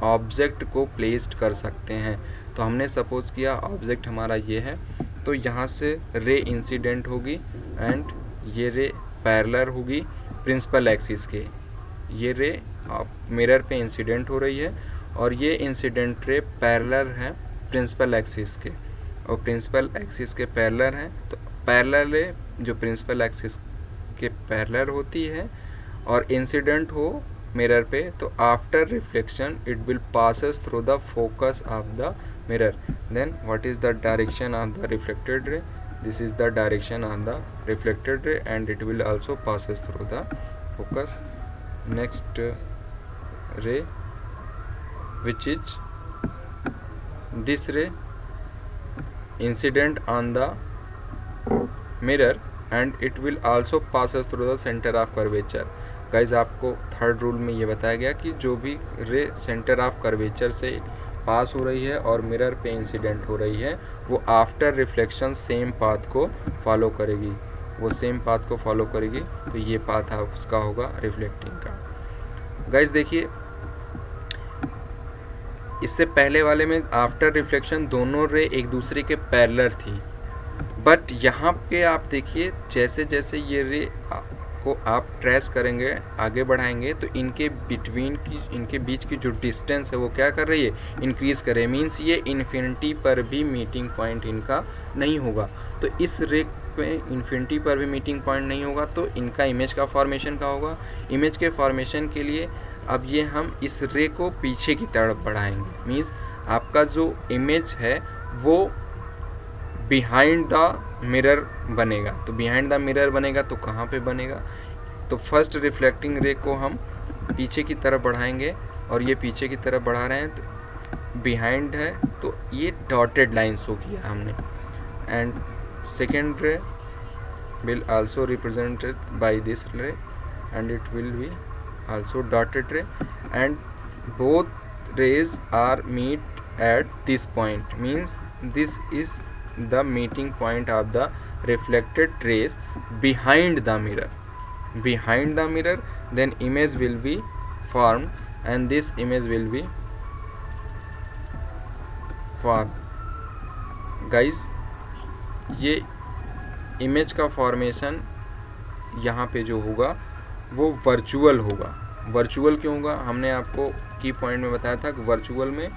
ऑब्जेक्ट को प्लेस्ड कर सकते हैं। तो हमने सपोज किया ऑब्जेक्ट हमारा ये है, तो यहाँ से रे इंसिडेंट होगी एंड ये रे पैरेलल होगी प्रिंसिपल एक्सिस के, ये रे मिरर पे इंसिडेंट हो रही है और ये इंसिडेंट रे पैरेलल है प्रिंसिपल एक्सिस के, और प्रिंसिपल एक्सिस के पैरेलल हैं। तो पैरेलल रे जो प्रिंसिपल एक्सिस के पैरेलल होती है और इंसिडेंट हो मिरर पे, तो after reflection it will passes through the focus of the mirror. Then what is the direction of the reflected ray, this is the direction of the reflected ray and it will also passes through the focus. Next ray, which is this ray incident on the mirror and it will also passes through the center of curvature. Guys आपको third rule में ये बताया गया कि जो भी रे centre of curvature से पास हो रही है और मिरर पे इंसिडेंट हो रही है वो आफ्टर रिफ्लेक्शन सेम पाथ को फॉलो करेगी, वो सेम पाथ को फॉलो करेगी। तो ये पाथ उसका होगा रिफ्लेक्टिंग का। गाइज देखिए इससे पहले वाले में आफ्टर रिफ्लेक्शन दोनों रे एक दूसरे के पैरेलल थी, बट यहाँ पे आप देखिए जैसे जैसे ये रे को आप ट्रेस करेंगे, आगे बढ़ाएंगे, तो इनके बीच की जो डिस्टेंस है वो क्या कर रही है, इंक्रीज़ कर रही है। मीन्स ये इन्फिनिटी पर भी मीटिंग पॉइंट इनका नहीं होगा। तो इस रे पे इन्फिनिटी पर भी मीटिंग पॉइंट नहीं होगा, तो इनका इमेज का फॉर्मेशन क्या होगा। इमेज के फॉर्मेशन के लिए अब ये हम इस रे को पीछे की तरफ बढ़ाएंगे। मीन्स आपका जो इमेज है वो बिहाइंड द मिरर बनेगा। तो बिहाइंड द मिरर बनेगा तो कहाँ पे बनेगा, तो फर्स्ट रिफ्लेक्टिंग रे को हम पीछे की तरफ बढ़ाएंगे, और ये पीछे की तरफ बढ़ा रहे हैं तो बिहाइंड है, तो ये डॉटेड लाइन शो किया हमने। एंड सेकेंड रे will also represented by this ray and it will be also dotted ray, and both rays are meet at this point, means this is the meeting point of the reflected rays behind the mirror, then image will be formed and this image will be formed। guys, ये image का formation यहाँ पे जो होगा वो virtual होगा। Virtual क्यों होगा, हमने आपको की पॉइंट में बताया था कि वर्चुअल में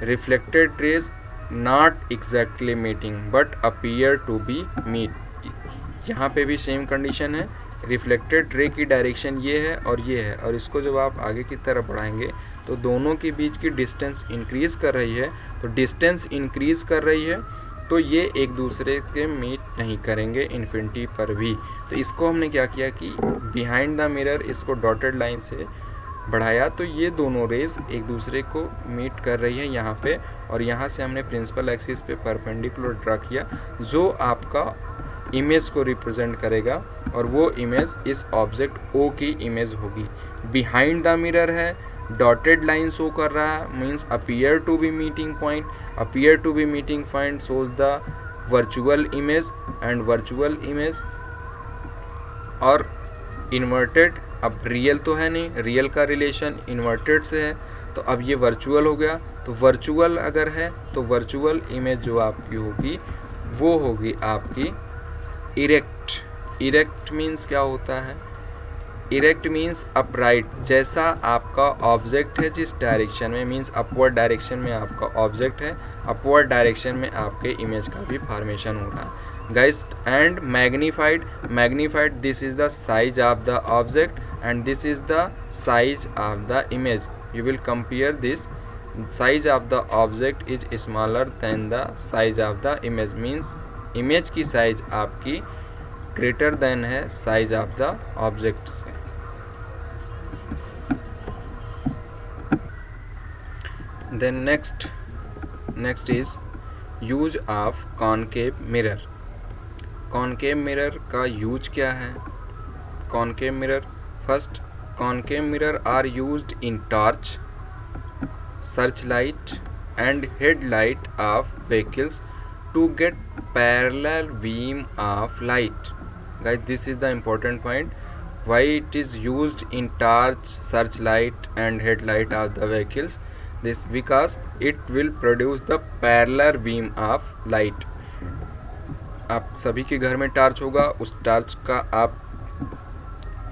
reflected rays not exactly meeting but appear to be meet. यहाँ पे भी सेम कंडीशन है, रिफ्लेक्टेड रे की डायरेक्शन ये है और ये है, और इसको जब आप आगे की तरफ बढ़ाएंगे तो दोनों के बीच की डिस्टेंस इंक्रीज़ कर रही है। तो डिस्टेंस इंक्रीज़ कर रही है तो ये एक दूसरे के मीट नहीं करेंगे इन्फिनिटी पर भी। तो इसको हमने क्या किया कि बिहाइंड द मिरर इसको डॉटेड लाइन से बढ़ाया, तो ये दोनों रेज एक दूसरे को मीट कर रही है यहाँ पे, और यहाँ से हमने प्रिंसिपल एक्सिस पे परपेंडिकुलर ड्रा किया जो आपका इमेज को रिप्रेजेंट करेगा, और वो इमेज इस ऑब्जेक्ट ओ की इमेज होगी। बिहाइंड द मिरर है, डॉटेड लाइन शो कर रहा है, means appear to be meeting point. appear to be meeting point shows the virtual image and virtual image और inverted। अब रियल तो है नहीं, रियल का रिलेशन इन्वर्टेड से है, तो अब ये वर्चुअल हो गया। तो वर्चुअल अगर है तो वर्चुअल इमेज जो आपकी होगी वो होगी आपकी इरेक्ट। इरेक्ट मीन्स क्या होता है, इरेक्ट मीन्स अपराइट। जैसा आपका ऑब्जेक्ट है जिस डायरेक्शन में, मीन्स अपवर्ड डायरेक्शन में आपका ऑब्जेक्ट है, अपवर्ड डायरेक्शन में आपके इमेज का भी फॉर्मेशन हो रहा है guys. And magnified this is the size of the object and this is the size of the image. You will compare this, size of the object is smaller than the size of the image, means image की size आपकी greater than है size of the object से। Then next is use of concave mirror। concave mirror का use क्या है। concave mirror, first concave mirror are used in torch, searchlight and headlight of vehicles to get parallel beam of light। Guys, this is the important point, why it is used in torch, searchlight and headlight of the vehicles। This because it will produce the parallel beam of light। आप सभी के घर में torch होगा, उस torch का आप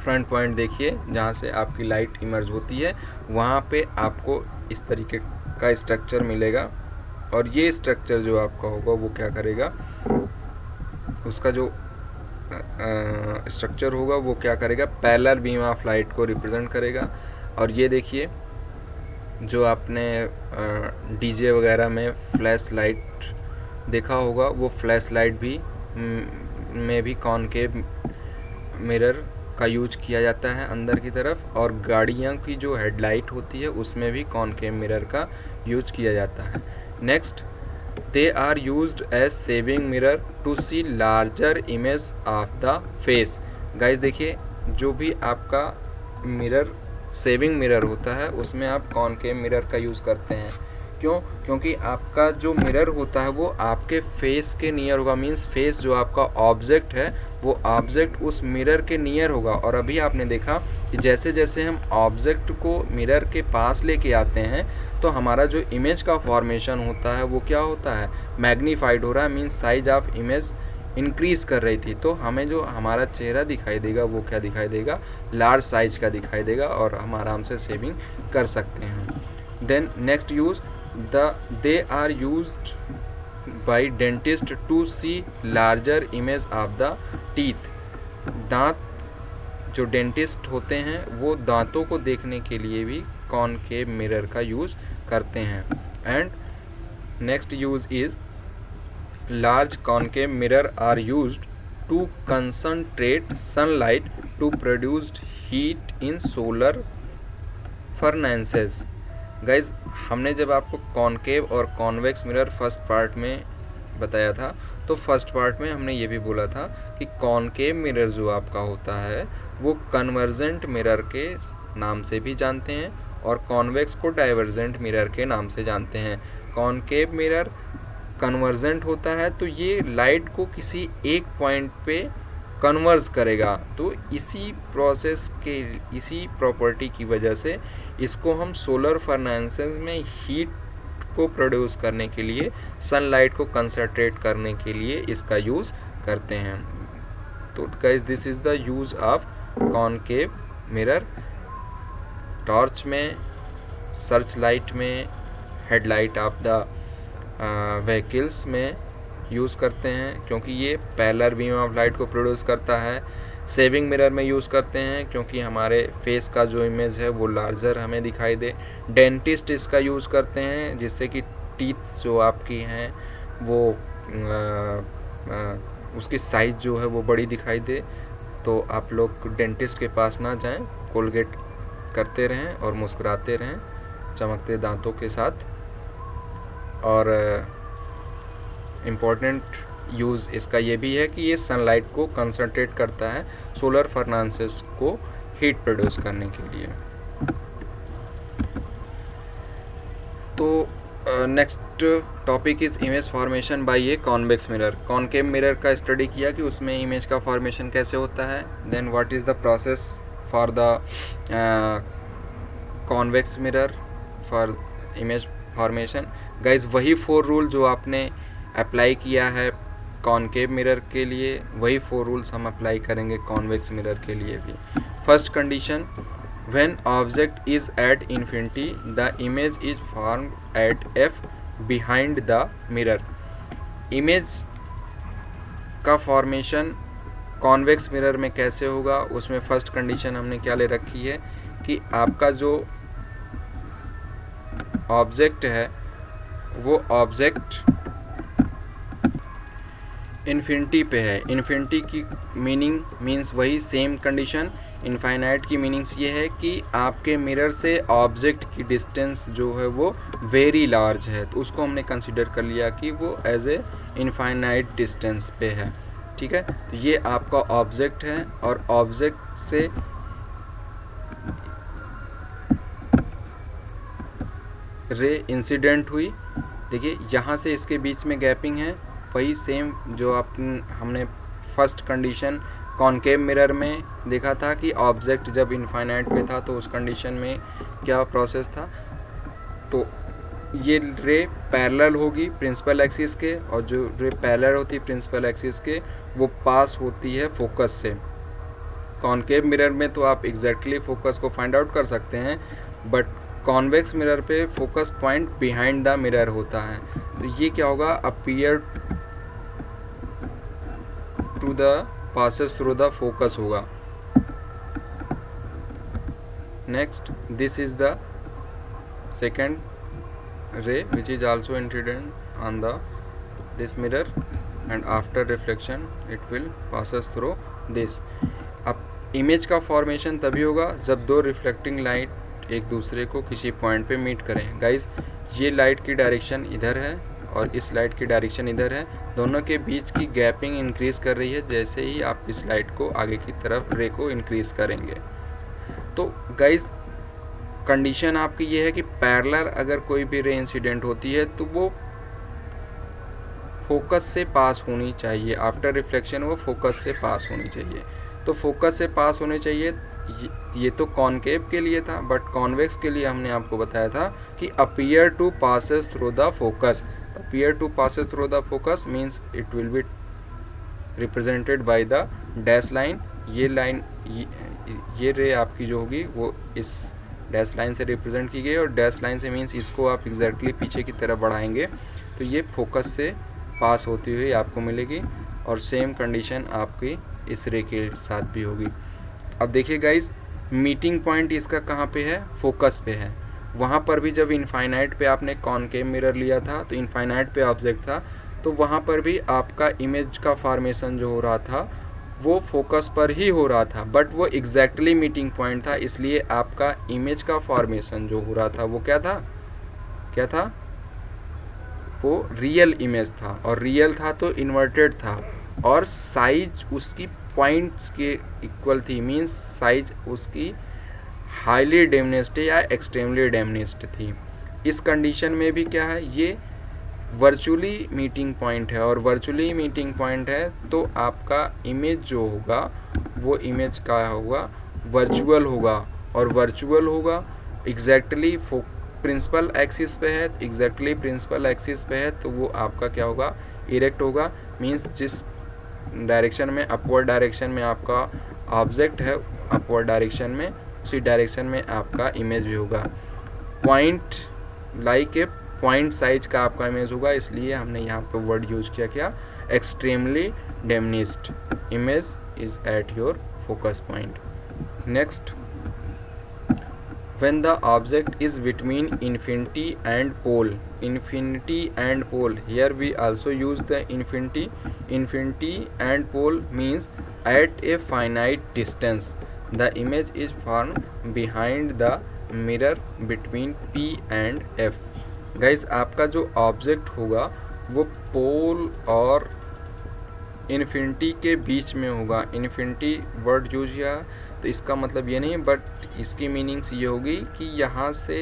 front point देखिए जहाँ से आपकी लाइट इमर्ज होती है, वहाँ पे आपको इस तरीके का स्ट्रक्चर मिलेगा, और ये स्ट्रक्चर जो आपका होगा वो क्या करेगा, उसका जो स्ट्रक्चर होगा वो क्या करेगा, पैरेलल बीम ऑफ लाइट को रिप्रेजेंट करेगा। और ये देखिए जो आपने डीजे वगैरह में फ्लैश लाइट देखा होगा, वो फ्लैश लाइट भी में भी कॉनकेव मिरर का यूज किया जाता है अंदर की तरफ, और गाड़ियों की जो हेडलाइट होती है उसमें भी कॉनकेव मिरर का यूज किया जाता है। Next, they are used as shaving mirror to see larger image of the face. Guys देखिए, जो भी आपका मिरर सेविंग मिरर होता है उसमें आप कॉनकेव मिरर का यूज़ करते हैं। क्यों? क्योंकि आपका जो मिरर होता है वो आपके फेस के नियर होगा, मीन्स फेस जो आपका ऑब्जेक्ट है वो ऑब्जेक्ट उस मिरर के नियर होगा। और अभी आपने देखा कि जैसे जैसे हम ऑब्जेक्ट को मिरर के पास लेके आते हैं तो हमारा जो इमेज का फॉर्मेशन होता है वो क्या होता है, मैग्नीफाइड हो रहा है, means size of image increase कर रही थी, तो हमें जो हमारा चेहरा दिखाई देगा वो क्या दिखाई देगा, लार्ज साइज का दिखाई देगा और हम आराम से शेविंग कर सकते हैं। Then next use, they are used by dentist to see larger image of the teeth. दांत जो डेंटिस्ट होते हैं वो दांतों को देखने के लिए भी कॉनकेव मिरर का यूज़ करते हैं। And next use is large concave mirror are used to concentrate sunlight to produced heat in solar furnaces. Guys हमने जब आपको concave or convex mirror first part में बताया था, तो फर्स्ट पार्ट में हमने ये भी बोला था कि कॉनकेव मिरर जो आपका होता है वो कन्वर्जेंट मिरर के नाम से भी जानते हैं और कॉन्वेक्स को डाइवर्जेंट मिरर के नाम से जानते हैं। कॉनकेव मिरर कन्वर्जेंट होता है तो ये लाइट को किसी एक पॉइंट पे कन्वर्ज करेगा, तो इसी प्रोसेस के इसी प्रॉपर्टी की वजह से इसको हम सोलर फर्नेसेस में हीट को प्रोड्यूस करने के लिए, सनलाइट को कंसंट्रेट करने के लिए इसका यूज़ करते हैं। तो guys this is the use of concave mirror. Torch में, सर्च लाइट में, हेडलाइट ऑफ द व्हीकल्स में यूज़ करते हैं क्योंकि ये पैरेलल बीम ऑफ लाइट को प्रोड्यूस करता है। सेविंग मिरर में यूज़ करते हैं क्योंकि हमारे फेस का जो इमेज है वो लार्जर हमें दिखाई दे। डेंटिस्ट इसका यूज़ करते हैं जिससे कि टीथ जो आपकी हैं वो उसकी साइज़ जो है वो बड़ी दिखाई दे। तो आप लोग डेंटिस्ट के पास ना जाएं, कोलगेट करते रहें और मुस्कुराते रहें चमकते दांतों के साथ। और इम्पोर्टेंट यूज़ इसका ये भी है कि ये सनलाइट को कंसंट्रेट करता है सोलर फर्नेसेस को हीट प्रोड्यूस करने के लिए। तो next topic is image formation by a convex mirror. Concave mirror का स्टडी किया कि उसमें इमेज का फॉर्मेशन कैसे होता है। Then what is the process for the convex mirror for image formation. Guys वही 4 रूल जो आपने अप्लाई किया है कॉनकेव मिरर के लिए, वही 4 रूल्स हम अप्लाई करेंगे कॉन्वेक्स मिरर के लिए भी। First condition, when object is at infinity the image is formed eight F behind the mirror. Image का फॉर्मेशन कॉन्वेक्स मिरर में कैसे होगा, उसमें फर्स्ट कंडीशन हमने क्या ले रखी है कि आपका जो ऑब्जेक्ट है वो ऑब्जेक्ट इन्फिनिटी पे है। इन्फिनिटी की मीनिंग मीन्स वही सेम कंडीशन। इनफाइनाइट की मीनिंग्स ये है कि आपके मिरर से ऑब्जेक्ट की डिस्टेंस जो है वो वेरी लार्ज है, तो उसको हमने कंसिडर कर लिया कि वो एज ए इनफाइनाइट डिस्टेंस पे है। ठीक है, तो ये आपका ऑब्जेक्ट है और ऑब्जेक्ट से रे इंसिडेंट हुई। देखिए यहाँ से इसके बीच में गैपिंग है, वही सेम जो हमने फर्स्ट कंडीशन कॉनकेव मिरर में देखा था कि ऑब्जेक्ट जब इनफाइनाइट पे था तो उस कंडीशन में क्या प्रोसेस था। तो ये रे पैरेलल होगी प्रिंसिपल एक्सिस के, और जो रे पैरेलल होती है प्रिंसिपल एक्सिस के वो पास होती है फोकस से। कॉनकेव मिरर में तो आप एग्जैक्टली फोकस को फाइंड आउट कर सकते हैं, बट कॉन्वेक्स मिरर पे focus point behind the mirror होता है। तो ये क्या होगा, appear to the passes through the focus होगा। Next, this is the second ray which is also incident on the this mirror and after reflection it will passes through this। अब image का formation तभी होगा जब दो reflecting light एक दूसरे को किसी पॉइंट पे मीट करें। गाइस ये लाइट की डायरेक्शन इधर है और इस लाइट की डायरेक्शन इधर है, दोनों के बीच की गैपिंग इंक्रीज कर रही है जैसे ही आप इस लाइट को आगे की तरफ रे को इंक्रीज करेंगे। तो गाइस कंडीशन आपकी ये है कि पैरेलल अगर कोई भी रे इंसिडेंट होती है तो वो फोकस से पास होनी चाहिए, आफ्टर रिफ्लेक्शन वो फोकस से पास होनी चाहिए। तो फोकस से पास होने चाहिए, ये तो कॉनकेव के लिए था, बट कॉन्वेक्स के लिए हमने आपको बताया था कि appear to passes through the focus. appear to passes through the focus means it will be represented by the dash line. ये लाइन ये रे आपकी जो होगी वो इस डैश लाइन से रिप्रेजेंट की गई, और डैश लाइन से मीन्स इसको आप एग्जैक्टली पीछे की तरफ बढ़ाएंगे तो ये फोकस से पास होती हुई आपको मिलेगी, और सेम कंडीशन आपकी इस रे के साथ भी होगी। अब देखिए गाइस, मीटिंग पॉइंट इसका कहाँ पे है, फोकस पे है। वहाँ पर भी जब इनफाइनाइट पे आपने कॉनकेव मिरर लिया था तो इनफाइनाइट पे ऑब्जेक्ट था, तो वहाँ पर भी आपका इमेज का फॉर्मेशन जो हो रहा था वो फोकस पर ही हो रहा था, बट वो एग्जैक्टली मीटिंग पॉइंट था, इसलिए आपका इमेज का फॉर्मेशन जो हो रहा था वो क्या था, क्या था, वो रियल इमेज था, और रियल था तो इन्वर्टेड था, और साइज उसकी पॉइंट्स के इक्वल थी, मीन्स साइज उसकी हाईली डेमनेस्ड या एक्सट्रीमली डेमनेस्ड थी। इस कंडीशन में भी क्या है, ये वर्चुअली मीटिंग पॉइंट है, और वर्चुअली मीटिंग पॉइंट है तो आपका इमेज जो होगा वो इमेज का होगा, वर्चुअल होगा, और वर्चुअल होगा एग्जैक्टली प्रिंसिपल एक्सिस पे है, एग्जैक्टली प्रिंसिपल एक्सिस पे है तो वो आपका क्या होगा, इरेक्ट होगा, मीन्स जिस डायरेक्शन में अपवर्ड डायरेक्शन में आपका ऑब्जेक्ट है, अपवर्ड डायरेक्शन में उसी डायरेक्शन में आपका इमेज भी होगा। Point like a point size का आपका इमेज होगा, इसलिए हमने यहाँ पे वर्ड यूज किया क्या, extremely diminished image is at your focus point. Next, when the object is between infinity and pole, infinity and pole, here we also use the infinity and pole means at a finite distance the image is formed behind the mirror between P and F। Guys आपका जो object होगा वो पोल और infinity के बीच में होगा। Infinity word use किया तो इसका मतलब ये नहीं, बट इसकी मीनिंग्स ये होगी कि यहाँ से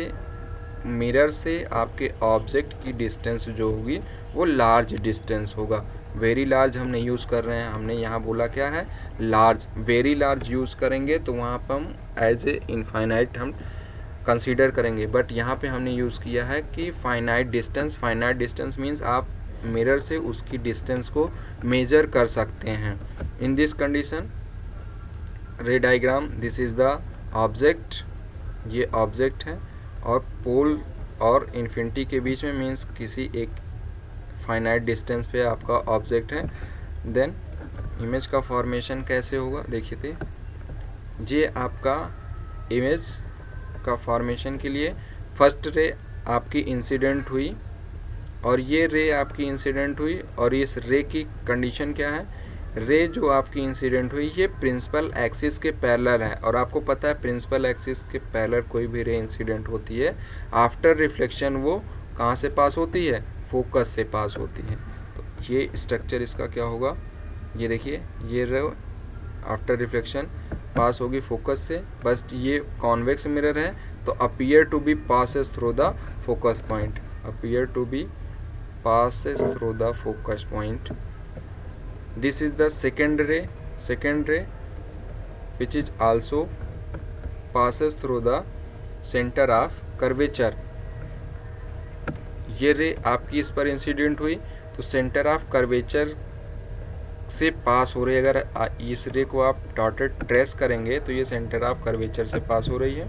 मिरर से आपके ऑब्जेक्ट की डिस्टेंस जो होगी वो लार्ज डिस्टेंस होगा। वेरी लार्ज हम नहीं यूज़ कर रहे हैं, हमने यहाँ बोला क्या है, लार्ज। वेरी लार्ज यूज़ करेंगे तो वहाँ पर हम एज ए इनफाइनाइट हम कंसीडर करेंगे, बट यहाँ पे हमने यूज़ किया है कि finite distance. Finite distance means आप मिरर से उसकी डिस्टेंस को मेजर कर सकते हैं। इन दिस कंडीशन रे diagram, this is the object, ये ऑब्जेक्ट है, और पोल और इन्फिनिटी के बीच में मीन्स किसी एक फाइनाइट डिस्टेंस पे आपका ऑब्जेक्ट है। देन इमेज का फॉर्मेशन कैसे होगा, देखिए थे ये आपका इमेज का फॉर्मेशन के लिए फर्स्ट रे आपकी इंसिडेंट हुई, और ये रे आपकी इंसिडेंट हुई, और इस रे की कंडीशन क्या है, रे जो आपकी इंसिडेंट हुई ये प्रिंसिपल एक्सिस के पैरेलल है, और आपको पता है प्रिंसिपल एक्सिस के पैरेलल कोई भी रे इंसिडेंट होती है आफ्टर रिफ्लेक्शन वो कहाँ से पास होती है, फोकस से पास होती है। तो ये स्ट्रक्चर इसका क्या होगा, ये देखिए ये रे आफ्टर रिफ्लेक्शन पास होगी फोकस से, बस ये कॉन्वेक्स मिरर है तो appear to be passes through the focus point, appear to be passes through the focus point. This is the second ray which is also passes through the center of curvature। ये रे आपकी इस पर incident हुई तो centre of curvature से पास हो रही है। अगर इस रे को आप डॉटेड ट्रेस करेंगे तो ये सेंटर ऑफ कर्वेचर से पास हो रही है।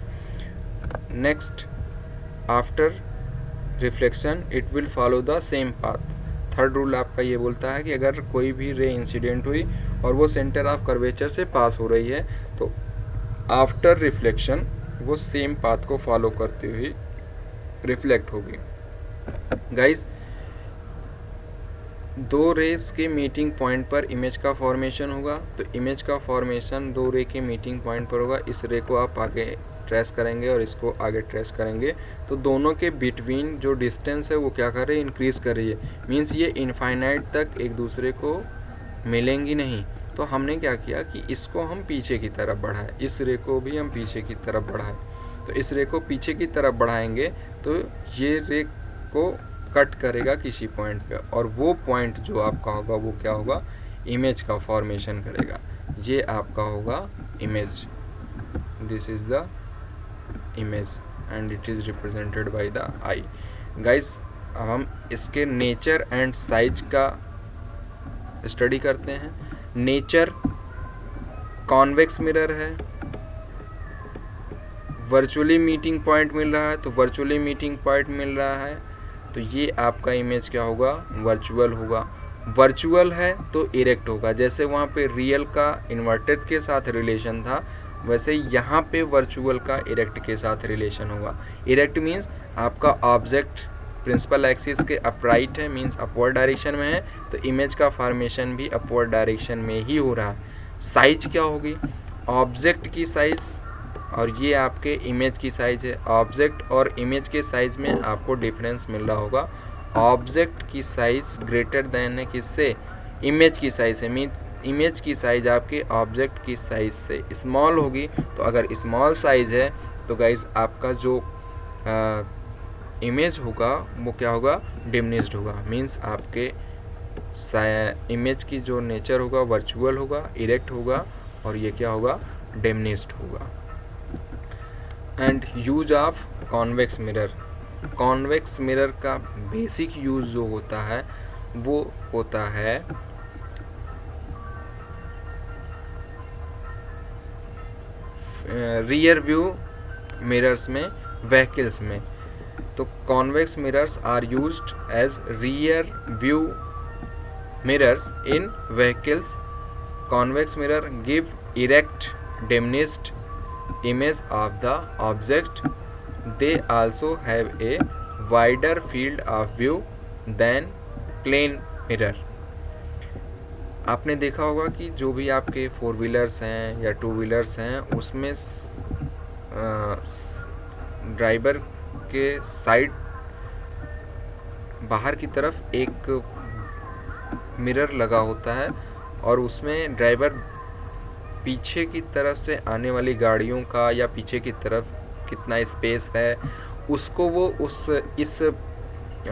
Next, after reflection it will follow the same path. Third rule आपका ये बोलता है कि अगर कोई भी रे इंसिडेंट हुई और वो सेंटर ऑफ कर्वेचर से पास हो रही है तो आफ्टर रिफ्लेक्शन वो सेम पाथ को फॉलो करते हुए रिफ्लेक्ट होगी। गाइस, दो रेस के मीटिंग पॉइंट पर इमेज का फॉर्मेशन होगा, तो इमेज का फॉर्मेशन दो रे के मीटिंग पॉइंट पर होगा। इस रे को आप आगे ट्रेस करेंगे और इसको आगे ट्रेस करेंगे तो दोनों के बिटवीन जो डिस्टेंस है वो क्या कर रही है, इंक्रीज़ कर रही है। मीन्स ये इनफाइनाइट तक एक दूसरे को मिलेंगी नहीं। तो हमने क्या किया कि इसको हम पीछे की तरफ बढ़ाए, इस रे को भी हम पीछे की तरफ बढ़ाए। तो इस रे को पीछे की तरफ बढ़ाएंगे तो ये रे को कट करेगा किसी पॉइंट पे, और वो पॉइंट जो आपका होगा वो क्या होगा, इमेज का फॉर्मेशन करेगा। ये आपका होगा image, this is the image and it is represented by the I. Guys, अब हम इसके नेचर एंड साइज का स्टडी करते हैं। नेचर कॉन्वेक्स मिरर है, वर्चुअली मीटिंग पॉइंट मिल रहा है तो वर्चुअली मीटिंग पॉइंट मिल रहा है, तो ये आपका इमेज क्या होगा, वर्चुअल होगा। वर्चुअल है तो इरेक्ट होगा, जैसे वहाँ पे रियल का इन्वर्टेड के साथ रिलेशन था, वैसे यहाँ पे वर्चुअल का इरेक्ट के साथ रिलेशन होगा। इरेक्ट मीन्स आपका ऑब्जेक्ट प्रिंसिपल एक्सिस के अपराइट है, मीन्स अपवर्ड डायरेक्शन में है, तो इमेज का फॉर्मेशन भी अपवर्ड डायरेक्शन में ही हो रहा है। साइज क्या होगी, ऑब्जेक्ट की साइज और ये आपके इमेज की साइज है। ऑब्जेक्ट और इमेज के साइज में आपको डिफरेंस मिल रहा होगा। ऑब्जेक्ट की साइज ग्रेटर देन है किससे, इमेज की साइज है, मीन इमेज की साइज आपके ऑब्जेक्ट की साइज से स्मॉल होगी। तो अगर स्मॉल साइज है तो गाइज आपका जो इमेज होगा वो क्या होगा, डिमिनिश्ड होगा, मीन्स आपके इमेज की जो नेचर होगा वर्चुअल होगा, इरेक्ट होगा, और ये क्या होगा, डिमिनिश्ड होगा। And use of convex mirror, convex mirror का बेसिक यूज जो होता है वो होता है रियर व्यू मिरर्स में, व्हीकल्स में। तो convex mirrors are used as rear view mirrors in vehicles. Convex mirror give erect diminished image of the object. They also have a wider field of view than plane mirror. आपने देखा होगा कि जो भी आपके 4 wheelers हैं या 2 wheelers हैं उसमें ड्राइवर के साइड बाहर की तरफ एक मिरर लगा होता है और उसमें ड्राइवर पीछे की तरफ से आने वाली गाड़ियों का या पीछे की तरफ कितना स्पेस है उसको वो इस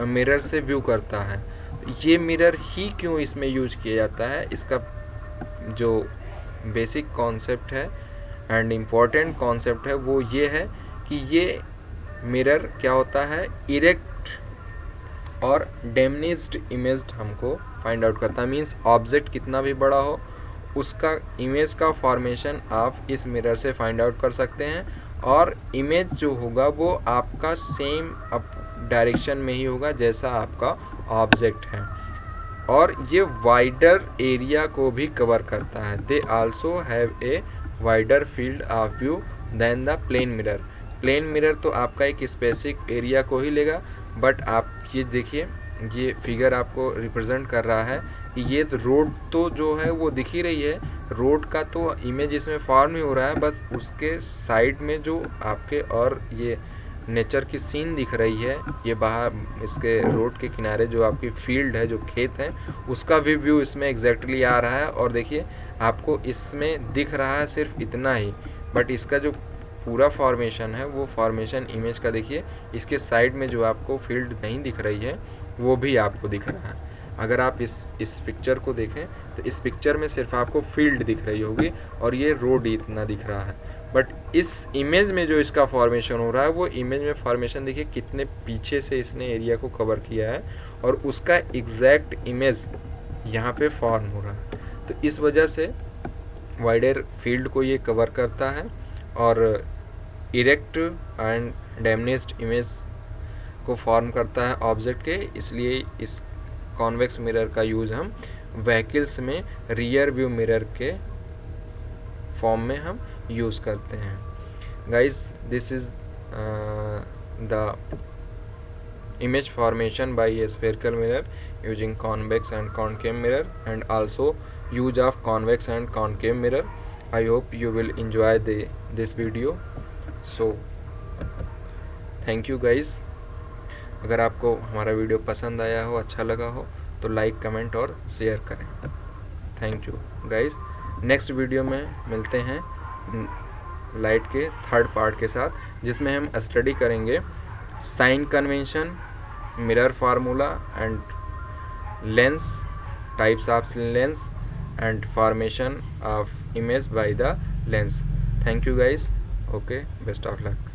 मिरर से व्यू करता है। ये मिरर ही क्यों इसमें यूज किया जाता है, इसका जो बेसिक कॉन्सेप्ट है एंड इम्पॉर्टेंट कॉन्सेप्ट है वो ये है कि ये मिरर क्या होता है, इरेक्ट और डिमिनिश्ड इमेज हमको फाइंड आउट करता है। मीन्स ऑब्जेक्ट कितना भी बड़ा हो उसका इमेज का फॉर्मेशन आप इस मिरर से फाइंड आउट कर सकते हैं, और इमेज जो होगा वो आपका सेम अप डायरेक्शन में ही होगा जैसा आपका ऑब्जेक्ट है, और ये वाइडर एरिया को भी कवर करता है। They also have a wider field of view than the plane mirror. Plane mirror तो आपका एक स्पेसिफिक एरिया को ही लेगा, बट आप ये देखिए ये फिगर आपको रिप्रेजेंट कर रहा है कि ये रोड तो जो है वो दिख ही रही है, रोड का तो इमेज इसमें फॉर्म ही हो रहा है, बस उसके साइड में जो आपके और ये नेचर की सीन दिख रही है, ये बाहर इसके रोड के किनारे जो आपकी फील्ड है, जो खेत है, उसका भी व्यू इसमें एग्जैक्टली आ रहा है। और देखिए आपको इसमें दिख रहा है सिर्फ इतना ही, बट इसका जो पूरा फॉर्मेशन है वो फॉर्मेशन इमेज का देखिए इसके साइड में जो आपको फील्ड नहीं दिख रही है वो भी आपको दिख रहा है। अगर आप इस पिक्चर को देखें तो इस पिक्चर में सिर्फ आपको फील्ड दिख रही होगी और ये रोड इतना दिख रहा है, बट इस इमेज में जो इसका फॉर्मेशन हो रहा है वो इमेज में फॉर्मेशन देखिए कितने पीछे से इसने एरिया को कवर किया है और उसका एग्जैक्ट इमेज यहाँ पे फॉर्म हो रहा है। तो इस वजह से वाइडर फील्ड को ये कवर करता है और इरेक्ट एंड डिमिनिश्ड इमेज को फॉर्म करता है ऑब्जेक्ट के। इसलिए इस कॉन्वेक्स मिरर का यूज़ हम व्हीकल्स में रियर व्यू मिरर के फॉर्म में हम यूज़ करते हैं। Guys, this is the image formation by a spherical mirror using convex and concave mirror, and also use of convex and concave mirror. I hope you will enjoy this video. So thank you guys. अगर आपको हमारा video पसंद आया हो, अच्छा लगा हो तो लाइक, कमेंट और शेयर करें। Thank you guys. Next video में मिलते हैं लाइट के थर्ड पार्ट के साथ, जिसमें हम स्टडी करेंगे sign convention, mirror formula and lens, types of lens and formation of image by the lens. Thank you guys. Okay, best of luck.